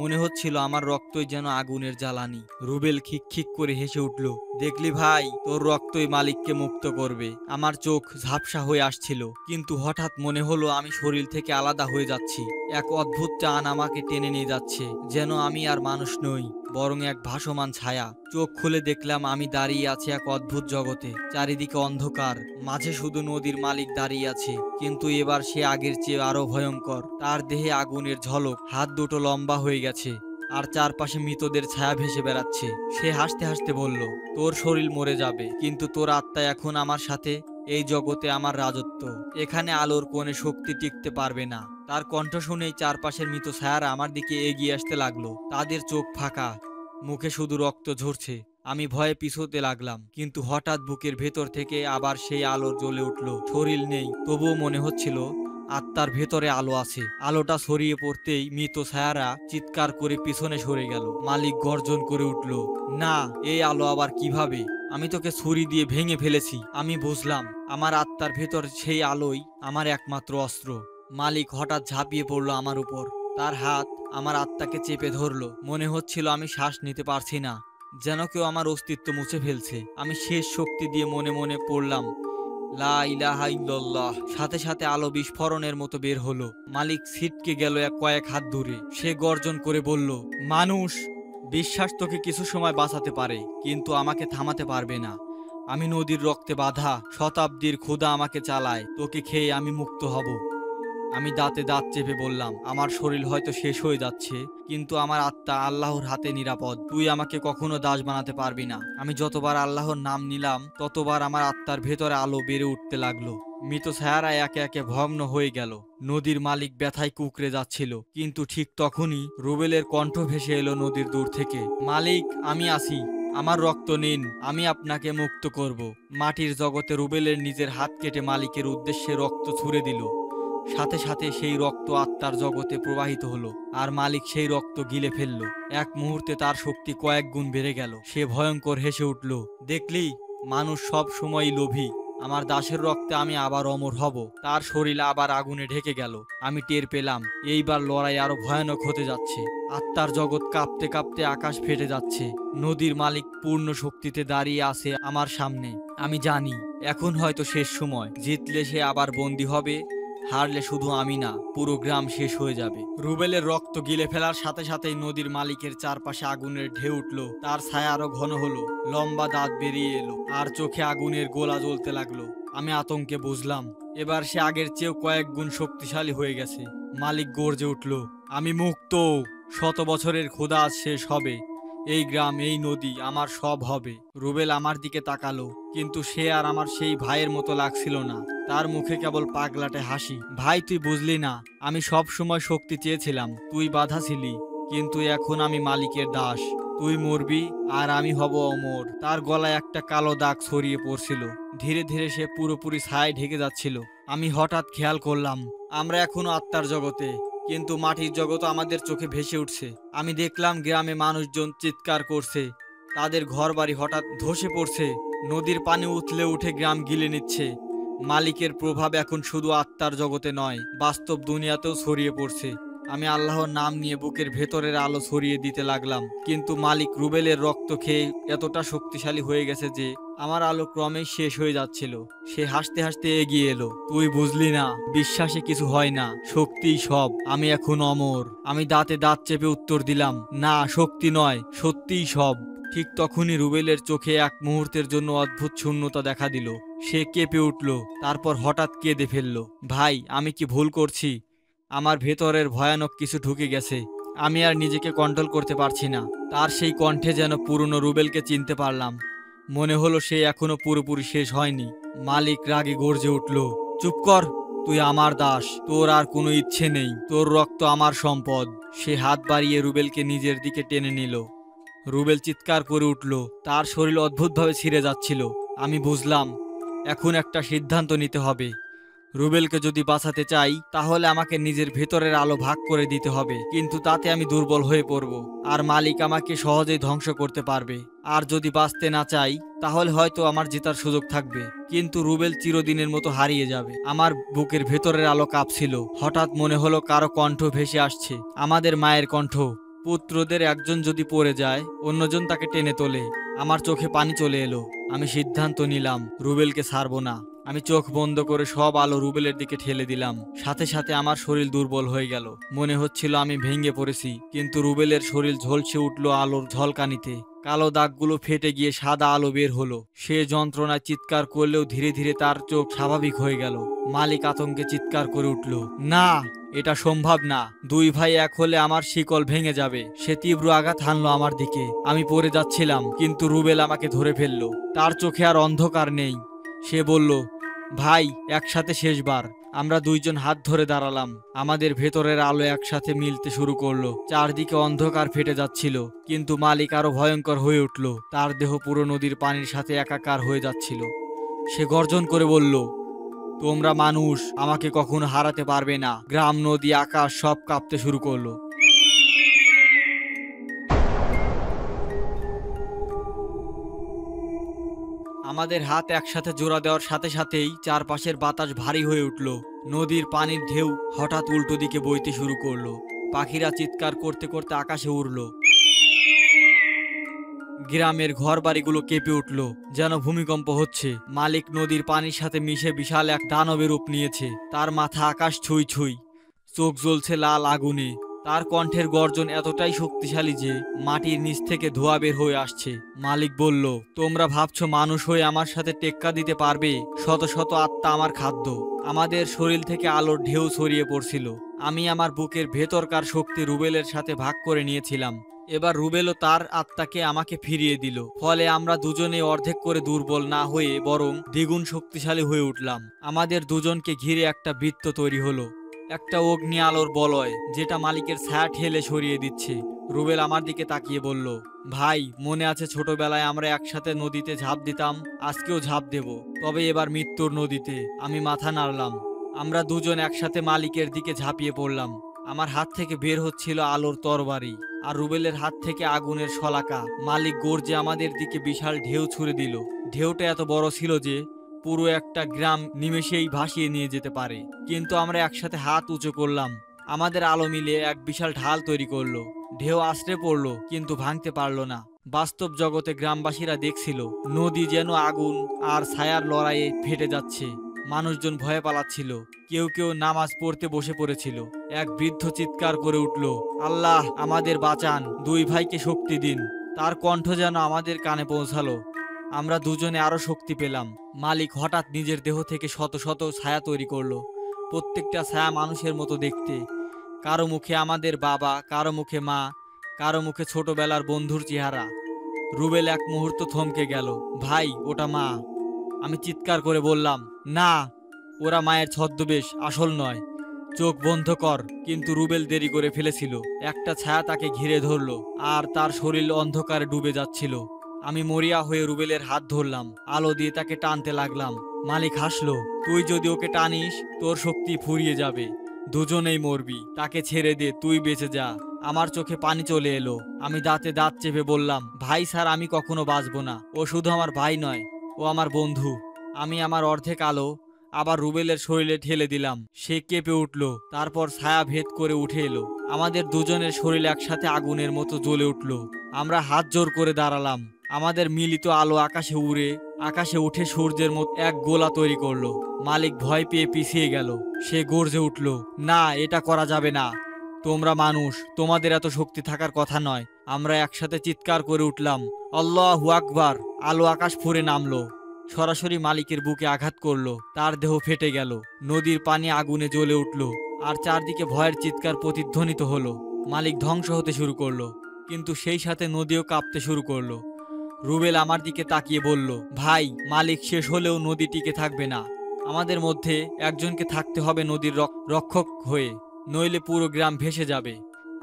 মনে হচ্ছিল আমার রক্তই যেন আগুনের জ্বালানি। রুবেল খিক খিক করে হেসে উঠল। দেখলি ভাই, তোর রক্তই মালিককে মুক্ত করবে। আমার চোখ ঝাপসা হয়ে আসছিল, কিন্তু হঠাৎ মনে হলো আমি শরীর থেকে আলাদা হয়ে যাচ্ছি। এক অদ্ভুত টান আমাকে টেনে নিয়ে যাচ্ছে, যেন আমি আর মানুষ নই, বরং এক ভাসমান ছায়া। চোখ খুলে দেখলাম আমি দাঁড়িয়ে আছি এক অদ্ভুত জগতে। চারিদিকে অন্ধকার, মাঝে শুধু নদীর মালিক দাঁড়িয়ে আছে। কিন্তু এবার সে আগের চেয়ে আরো ভয়ঙ্কর। তার দেহে আগুনের ঝলক, হাত দুটো লম্বা হয়ে গেছে, আর চারপাশে মৃতদের ছায়া ভেসে বেড়াচ্ছে। সে হাসতে হাসতে বলল, তোর শরীর মরে যাবে, কিন্তু তোর আত্মা এখন আমার সাথে। এই জগতে আমার রাজত্ব। এখানে আলোর কোণে শক্তি টিকতে পারবে না। তার কণ্ঠ শুনেই চারপাশের মৃত ছায়ারা আমার দিকে এগিয়ে আসতে লাগলো। তাদের চোখ ফাঁকা, মুখে শুধু রক্ত ঝরছে। আমি ভয়ে পিছোতে লাগলাম, কিন্তু হঠাৎ বুকের ভেতর থেকে আবার সেই আলো জ্বলে উঠল। শরীর নেই, তবুও মনে হচ্ছিল আত্মার ভেতরে আলো আছে। আলোটা ছড়িয়ে পড়তেই মৃত ছায়ারা চিৎকার করে পিছনে সরে গেল। মালিক গর্জন করে উঠল, না, এই আলো আবার কিভাবে? আমি তোকে ছুরি দিয়ে ভেঙে ফেলেছি। আমি বুঝলাম আমার আত্মার ভেতর সেই আলোই আমার একমাত্র অস্ত্র। মালিক হঠাৎ ঝাঁপিয়ে পড়ল আমার উপর। তার হাত আমার আত্মাকে চেপে ধরলো। মনে হচ্ছিল আমি শ্বাস নিতে পারছি না, যেন কেউ আমার অস্তিত্ব মুছে ফেলছে। আমি শেষ শক্তি দিয়ে মনে মনে পড়লাম, লা ইলাহা ইল্লাল্লাহ। সাথে সাথে আলো বিস্ফোরণের মতো বের হলো। মালিক ছিটকে গেল এক কয়েক হাত দূরে। সে গর্জন করে বলল, মানুষ, বিশ্বাস তোকে কিছু সময় বাঁচাতে পারে, কিন্তু আমাকে থামাতে পারবে না। আমি নদীর রক্তে বাঁধা, শতাব্দীর ক্ষুধা আমাকে চালায়। তোকে খেয়ে আমি মুক্ত হব। আমি দাঁতে দাঁত চেপে বললাম, আমার শরীর হয়তো শেষ হয়ে যাচ্ছে, কিন্তু আমার আত্মা আল্লাহর হাতে নিরাপদ। তুই আমাকে কখনো দাস বানাতে পারবি না। আমি যতবার আল্লাহর নাম নিলাম, ততবার আমার আত্মার ভেতরে আলো বেড়ে উঠতে লাগলো। মৃত ছায়ারা একে একে ভগ্ন হয়ে গেল। নদীর মালিক ব্যথায় কুঁকড়ে যাচ্ছিল, কিন্তু ঠিক তখনই রুবেলের কণ্ঠ ভেসে এলো নদীর দূর থেকে, মালিক, আমি আছি, আমার রক্ত নিন, আমি আপনাকে মুক্ত করব। মাটির জগতে রুবেলের নিজের হাত কেটে মালিকের উদ্দেশ্যে রক্ত ছুঁড়ে দিল। সাথে সাথে সেই রক্ত আত্মার জগতে প্রবাহিত হলো, আর মালিক সেই রক্ত গিলে ফেলল। এক মুহূর্তে তার শক্তি কয়েক গুণ বেড়ে গেল। সে ভয়ঙ্কর হেসে উঠল, দেখলি, মানুষ সব সময়ই লোভী। আমার দাসের রক্তে আমি আবার অমর হব। তার শরীর আবার আগুনে ঢেকে গেল। আমি টের পেলাম এইবার লড়াই আরো ভয়ানক হতে যাচ্ছে। আত্মার জগৎ কাঁপতে কাঁপতে আকাশ ফেটে যাচ্ছে। নদীর মালিক পূর্ণ শক্তিতে দাঁড়িয়ে আছে আমার সামনে। আমি জানি এখন হয়তো শেষ সময়। জিতলে সে আবার বন্দী হবে, হারলে শুধু আমি না, পুরো গ্রাম শেষ হয়ে যাবে। রুবেলের রক্ত গিলে ফেলার সাথে সাথেই নদীর মালিকের চারপাশে আগুনের ঢেউ উঠল। তার ছায়া আরো ঘন হলো, লম্বা দাঁত বেরিয়ে এলো, আর চোখে আগুনের গোলা জ্বলতে লাগলো। আমি আতঙ্কে বুঝলাম এবার সে আগের চেয়েও কয়েক গুণ শক্তিশালী হয়ে গেছে। মালিক গর্জে উঠল, আমি মুক্ত। শত বছরের ক্ষুধা আজ শেষ হবে। এই গ্রাম, এই নদী আমার সব হবে। রুবেল আমার দিকে তাকালো, কিন্তু সে আর আমার সেই ভাইয়ের মতো লাগছিল না। তার মুখে কেবল পাগলাটে হাসি। ভাই, তুই বুঝলি না, আমি সব সময় শক্তি চেয়েছিলাম, তুই বাধা ছিলি, কিন্তু এখন আমি মালিকের দাস। তুই মরবি আর আমি হব অমর। তার গলায় একটা কালো দাগ ছড়িয়ে পড়ছিল। ধীরে ধীরে সে পুরোপুরি ছায়ায় ঢেকে যাচ্ছিল। আমি হঠাৎ খেয়াল করলাম আমরা এখনো আত্মার জগতে, কিন্তু মাটির জগৎ আমাদের চোখে ভেসে উঠছে। আমি দেখলাম গ্রামে মানুষজন চিৎকার করছে, তাদের ঘরবাড়ি হঠাৎ ধসে পড়ছে। নদীর পানি উথলে উঠে গ্রাম গিলে নিচ্ছে। মালিকের প্রভাব এখন শুধু আত্মার জগতে নয়, বাস্তব দুনিয়াতেও ছড়িয়ে পড়ছে। আমি আল্লাহর নাম নিয়ে বুকের ভেতরের আলো ছড়িয়ে দিতে লাগলাম, কিন্তু মালিক রুবেলের রক্ত খেয়ে এতটা শক্তিশালী হয়ে গেছে যে আমার আলো ক্রমেই শেষ হয়ে যাচ্ছিল। সে হাসতে হাসতে এগিয়ে এলো, তুই বুঝলি না, বিশ্বাসে কিছু হয় না, শক্তিই সব। আমি এখন অমর। আমি দাঁতে দাঁত চেপে উত্তর দিলাম, না, শক্তি নয়, সত্যিই সব। ঠিক তখনই রুবেলের চোখে এক মুহূর্তের জন্য অদ্ভুত শূন্যতা দেখা দিল। সে কেঁপে উঠল, তারপর হঠাৎ কেঁদে ফেলল। ভাই, আমি কি ভুল করছি? আমার ভেতরের ভয়ানক কিছু ঢুকে গেছে। আমি আর নিজেকে কন্ট্রোল করতে পারছি না। তার সেই কণ্ঠে যেন পুরনো রুবেলকে চিনতে পারলাম। মনে হলো সে এখনো পুরোপুরি শেষ হয়নি। মালিক রাগে গর্জে উঠল, চুপ কর, তুই আমার দাস, তোর আর কোনো ইচ্ছে নেই, তোর রক্ত আমার সম্পদ। সে হাত বাড়িয়ে রুবেলকে নিজের দিকে টেনে নিল। রুবেল চিৎকার করে উঠল, তার শরীর অদ্ভুতভাবে ছিঁড়ে যাচ্ছিল। আমি বুঝলাম এখন একটা সিদ্ধান্ত নিতে হবে। রুবেলকে যদি বাঁচাতে চাই তাহলে আমাকে নিজের ভেতরের আলো ভাগ করে দিতে হবে, কিন্তু তাতে আমি দুর্বল হয়ে পড়ব আর মালিক আমাকে সহজেই ধ্বংস করতে পারবে। আর যদি বাঁচতে না চাই তাহলে হয়তো আমার জেতার সুযোগ থাকবে, কিন্তু রুবেল চিরদিনের মতো হারিয়ে যাবে। আমার বুকের ভেতরের আলো কাঁপছিল। হঠাৎ মনে হলো কারো কণ্ঠ ভেসে আসছে, আমাদের মায়ের কণ্ঠ। পুত্রদের একজন যদি পড়ে যায় অন্যজন তাকে টেনে তোলে। আমার চোখে পানি চলে এলো। আমি সিদ্ধান্ত নিলাম রুবেলকে ছাড়বো না। আমি চোখ বন্ধ করে সব আলো রুবেলের দিকে ঠেলে দিলাম। সাথে সাথে আমার শরীর দুর্বল হয়ে গেল। মনে হচ্ছিল আমি ভেঙে পড়েছি, কিন্তু রুবেলের শরীর ঝলসে উঠল আলোর ঝলকানিতে। কালো দাগগুলো ফেটে গিয়ে সাদা আলো বের হলো। সে যন্ত্রণায় চিৎকার করলেও ধীরে ধীরে তার চোখ স্বাভাবিক হয়ে গেল। মালিক আতঙ্কে চিৎকার করে উঠল, না, এটা সম্ভব না। দুই ভাই এক হলে আমার শিকল ভেঙে যাবে। সে তীব্র আঘাত হানলো আমার দিকে। আমি পড়ে যাচ্ছিলাম, কিন্তু রুবেল আমাকে ধরে ফেললো। তার চোখে আর অন্ধকার নেই। সে বলল, ভাই, একসাথে শেষবার। আমরা দুইজন হাত ধরে দাঁড়ালাম। আমাদের ভেতরের আলো একসাথে মিলতে শুরু করলো। চারদিকে অন্ধকার ফেটে যাচ্ছিল, কিন্তু মালিক আরো ভয়ঙ্কর হয়ে উঠল। তার দেহ পুরো নদীর পানির সাথে একাকার হয়ে যাচ্ছিল। সে গর্জন করে বলল, তোমরা মানুষ আমাকে কখনো হারাতে পারবে না। গ্রাম, নদী, আকাশ সব কাঁপতে শুরু করলো। আমাদের হাত একসাথে জোড়া দেওয়ার সাথে সাথেই চারপাশের বাতাস ভারী হয়ে উঠল। নদীর পানির ঢেউ হঠাৎ উল্টো দিকে বইতে শুরু করলো। পাখিরা চিৎকার করতে করতে আকাশে উড়ল। গ্রামের ঘরবাড়িগুলো কেঁপে উঠল, যেন ভূমিকম্প হচ্ছে। মালিক নদীর পানির সাথে মিশে বিশাল এক দানবের রূপ নিয়েছে। তার মাথা আকাশ ছুঁই ছুঁই, চোখ জ্বলছে লাল আগুনে। তার কণ্ঠের গর্জন এতটাই শক্তিশালী যে মাটির নিচ থেকে ধোঁয়া বের হয়ে আসছে। মালিক বলল, তোমরা ভাবছো মানুষ হয়ে আমার সাথে টেক্কা দিতে পারবে? শত শত আত্মা আমার খাদ্য। আমাদের শরীর থেকে আলোর ঢেউ ছড়িয়ে পড়ছিল। আমি আমার বুকের ভেতরকার শক্তি রুবেলের সাথে ভাগ করে নিয়েছিলাম। এবার রুবেলও তার আত্মাকে আমাকে ফিরিয়ে দিল। ফলে আমরা দুজনে অর্ধেক করে দুর্বল না হয়ে বরং দ্বিগুণ শক্তিশালী হয়ে উঠলাম। আমাদের দুজনকে ঘিরে একটা বৃত্ত তৈরি হলো, একটা অগ্নি আলোর বলয়, যেটা মালিকের ছায়া ঠেলে সরিয়ে দিচ্ছে। রুবেল আমার দিকে তাকিয়ে বলল, ভাই, মনে আছে ছোটবেলায় আমরা একসাথে নদীতে ঝাঁপ দিতাম? আজকেও ঝাঁপ দেব, তবে এবার মৃত্যুর নদীতে। আমি মাথা নাড়লাম। আমরা দুজন একসাথে মালিকের দিকে ঝাঁপিয়ে পড়লাম। আমার হাত থেকে বের হচ্ছিল আলোর তরবারি, আর রুবেলের হাত থেকে আগুনের শলাকা। মালিক গর্জে আমাদের দিকে বিশাল ঢেউ ছুড়ে দিল। ঢেউটা এত বড় ছিল যে পুরো একটা গ্রাম নিমেষেই ভাসিয়ে নিয়ে যেতে পারে। কিন্তু আমরা একসাথে হাত উঁচু করলাম। আমাদের আলো মিলে এক বিশাল ঢাল তৈরি করলো। ঢেউ আছড়ে পড়লো, কিন্তু ভাঙতে পারলো না। বাস্তব জগতে গ্রামবাসীরা দেখছিল নদী যেন আগুন আর ছায়ার লড়াইয়ে ফেটে যাচ্ছে। মানুষজন ভয়ে পালাচ্ছিল। কেউ কেউ নামাজ পড়তে বসে পড়েছিল। এক বৃদ্ধ চিৎকার করে উঠল, আল্লাহ, আমাদের বাঁচান, দুই ভাইকে শক্তি দিন। তার কণ্ঠ যেন আমাদের কানে পৌঁছালো। আমরা দুজনে আরো শক্তি পেলাম। মালিক হঠাৎ নিজের দেহ থেকে শত শত ছায়া তৈরি করলো। প্রত্যেকটা ছায়া মানুষের মতো দেখতে। কারো মুখে আমাদের বাবা, কারো মুখে মা, কারো মুখে ছোটবেলার বন্ধুর চেহারা। রুবেল এক মুহূর্ত থমকে গেল। ভাই, ওটা মা। আমি চিৎকার করে বললাম, না, ওরা মায়ের ছদ্মবেশ, আসল নয়। চোখ বন্ধ কর। কিন্তু রুবেল দেরি করে ফেলেছিল। একটা ছায়া তাকে ঘিরে ধরলো, আর তার শরীর অন্ধকারে ডুবে যাচ্ছিল। আমি মরিয়া হয়ে রুবেলের হাত ধরলাম, আলো দিয়ে তাকে টানতে লাগলাম। মালিক হাসলো, তুই যদি ওকে টানিস তোর শক্তি ফুরিয়ে যাবে, দুজনেই মরবি। তাকে ছেড়ে দে, তুই বেঁচে যা। আমার চোখে পানি চলে এলো। আমি দাঁতে দাঁত চেপে বললাম, ভাই স্যার, আমি কখনো বাঁচবো না। ও শুধু আমার ভাই নয়, ও আমার বন্ধু। আমি আমার অর্ধেক আলো আবার রুবেলের শরীরে ঠেলে দিলাম। সে কেঁপে উঠল, তারপর ছায়া ভেদ করে উঠে এলো। আমাদের দুজনের শরীর একসাথে আগুনের মতো জ্বলে উঠল। আমরা হাত জোর করে দাঁড়ালাম। আমাদের মিলিত আলো আকাশে উঠে সূর্যের মতো এক গোলা তৈরি করলো। মালিক ভয় পেয়ে পিছিয়ে গেল। সে গর্জে উঠল, না, এটা করা যাবে না। তোমরা মানুষ, তোমাদের এত শক্তি থাকার কথা নয়। আমরা একসাথে চিৎকার করে উঠলাম, আল্লাহু আকবার। আলো আকাশ ফুঁড়ে নামলো, সরাসরি মালিকের বুকে আঘাত করলো। তার দেহ ফেটে গেল। নদীর পানি আগুনে জ্বলে উঠল, আর চারদিকে ভয়ের চিৎকার প্রতিধ্বনিত হলো। মালিক ধ্বংস হতে শুরু করলো, কিন্তু সেই সাথে নদীও কাঁপতে শুরু করলো। রুবেল আমার দিকে তাকিয়ে বলল, ভাই, মালিক শেষ হলেও নদী টিকে থাকবে না। আমাদের মধ্যে একজনকে থাকতে হবে নদীর রক্ষক হয়ে, নইলে পুরো গ্রাম ভেসে যাবে।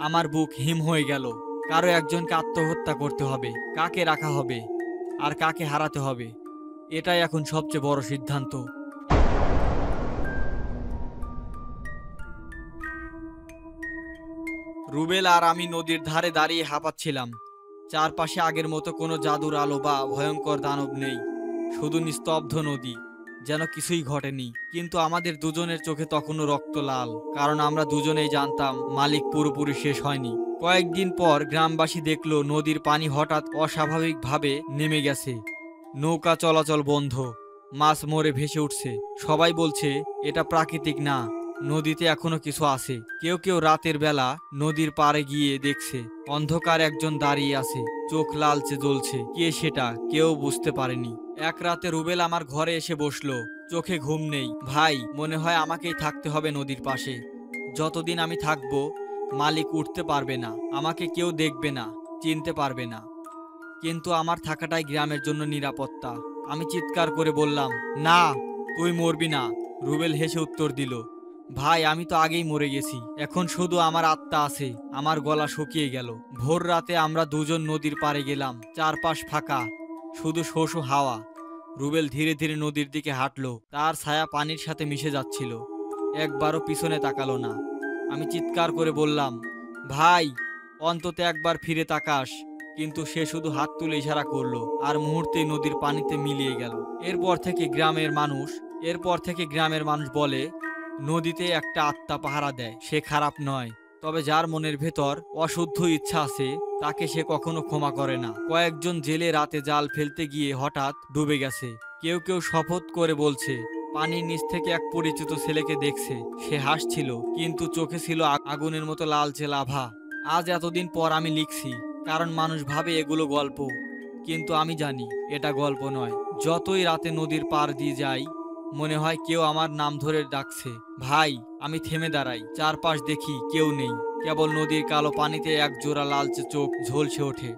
আমার বুক হিম হয়ে গেল। কারো একজনকে আত্মহত্যা করতে হবে। কাকে রাখা হবে আর কাকে হারাতে হবে, এটাই এখন সবচেয়ে বড় সিদ্ধান্ত। রুবেল আর আমি নদীর ধারে দাঁড়িয়ে হাঁপাচ্ছিলাম। চারপাশে আগের মতো কোনো জাদুর আলো বা ভয়ঙ্কর দানব নেই, শুধু নিস্তব্ধ নদী, যেন কিছুই ঘটেনি। কিন্তু আমাদের দুজনের চোখে তখনও রক্ত লাল, কারণ আমরা দুজনেই জানতাম মালিক পুরোপুরি শেষ হয়নি। কয়েকদিন পর গ্রামবাসী দেখলো নদীর পানি হঠাৎ অস্বাভাবিকভাবে নেমে গেছে। নৌকা চলাচল বন্ধ, মাছ মরে ভেসে উঠছে। সবাই বলছে এটা প্রাকৃতিক না, নদীতে এখনো কিছু আছে। কেউ কেউ রাতের বেলা নদীর পাড়ে গিয়ে দেখছে অন্ধকার একজন দাঁড়িয়ে আছে, চোখ লালচে জ্বলছে। কে সেটা কেউ বুঝতে পারেনি। এক রাতে রুবেল আমার ঘরে এসে বসলো, চোখে ঘুম নেই। ভাই, মনে হয় আমাকেই থাকতে হবে নদীর পাশে। যতদিন আমি থাকবো মালিক উঠতে পারবে না, আমাকে কেউ দেখবে না, চিনতে পারবে না। কিন্তু আমার থাকাটাই গ্রামের জন্য নিরাপত্তা। আমি চিৎকার করে বললাম, না, তুই মরবি না। রুবেল হেসে উত্তর দিল, ভাই, আমি তো আগেই মরে গেছি, এখন শুধু আমার আত্মা আছে। আমার গলা শুকিয়ে গেল। ভোর রাতে আমরা দুজন নদীর পাড়ে গেলাম। চারপাশ ফাঁকা, শুধু শো শো হাওয়া। রুবেল ধীরে ধীরে নদীর দিকে হাঁটলো, তার ছায়া পানির সাথে মিশে যাচ্ছিল। একবারও পিছনে তাকালো না। আমি চিৎকার করে বললাম, ভাই, অন্তত একবার ফিরে তাকাস। কিন্তু সে শুধু হাত তুলে ইশারা করলো, আর মুহূর্তেই নদীর পানিতে মিলিয়ে গেল। এরপর থেকে গ্রামের মানুষ বলে, নদীতে একটা আত্মা পাহারা দেয়, সে খারাপ নয়। তবে যার মনের ভেতর অশুদ্ধ ইচ্ছা আছে, তাকে সে কখনো ক্ষমা করে না। কয়েকজন জেলে রাতে জাল ফেলতে গিয়ে হঠাৎ ডুবে গেছে। কেউ কেউ শপথ করে বলছে পানির নিচ থেকে এক পরিচিত ছেলেকে দেখছে। সে হাসছিল, কিন্তু চোখে ছিল আগুনের মতো লালচে লাভা। আজ এতদিন পর আমি লিখছি, কারণ মানুষ ভাবে এগুলো গল্প, কিন্তু আমি জানি এটা গল্প নয়। যতই রাতে নদীর পাড় দিয়ে যাই, মনে হয় কেউ আমার নাম ধরে ডাকছে। ভাই, আমি থেমে দাঁড়াই, চারপাশ দেখি, কেউ নেই। কেবল নদীর কালো পানিতে এক জোড়া লালচে চোখ ঝলসে ওঠে।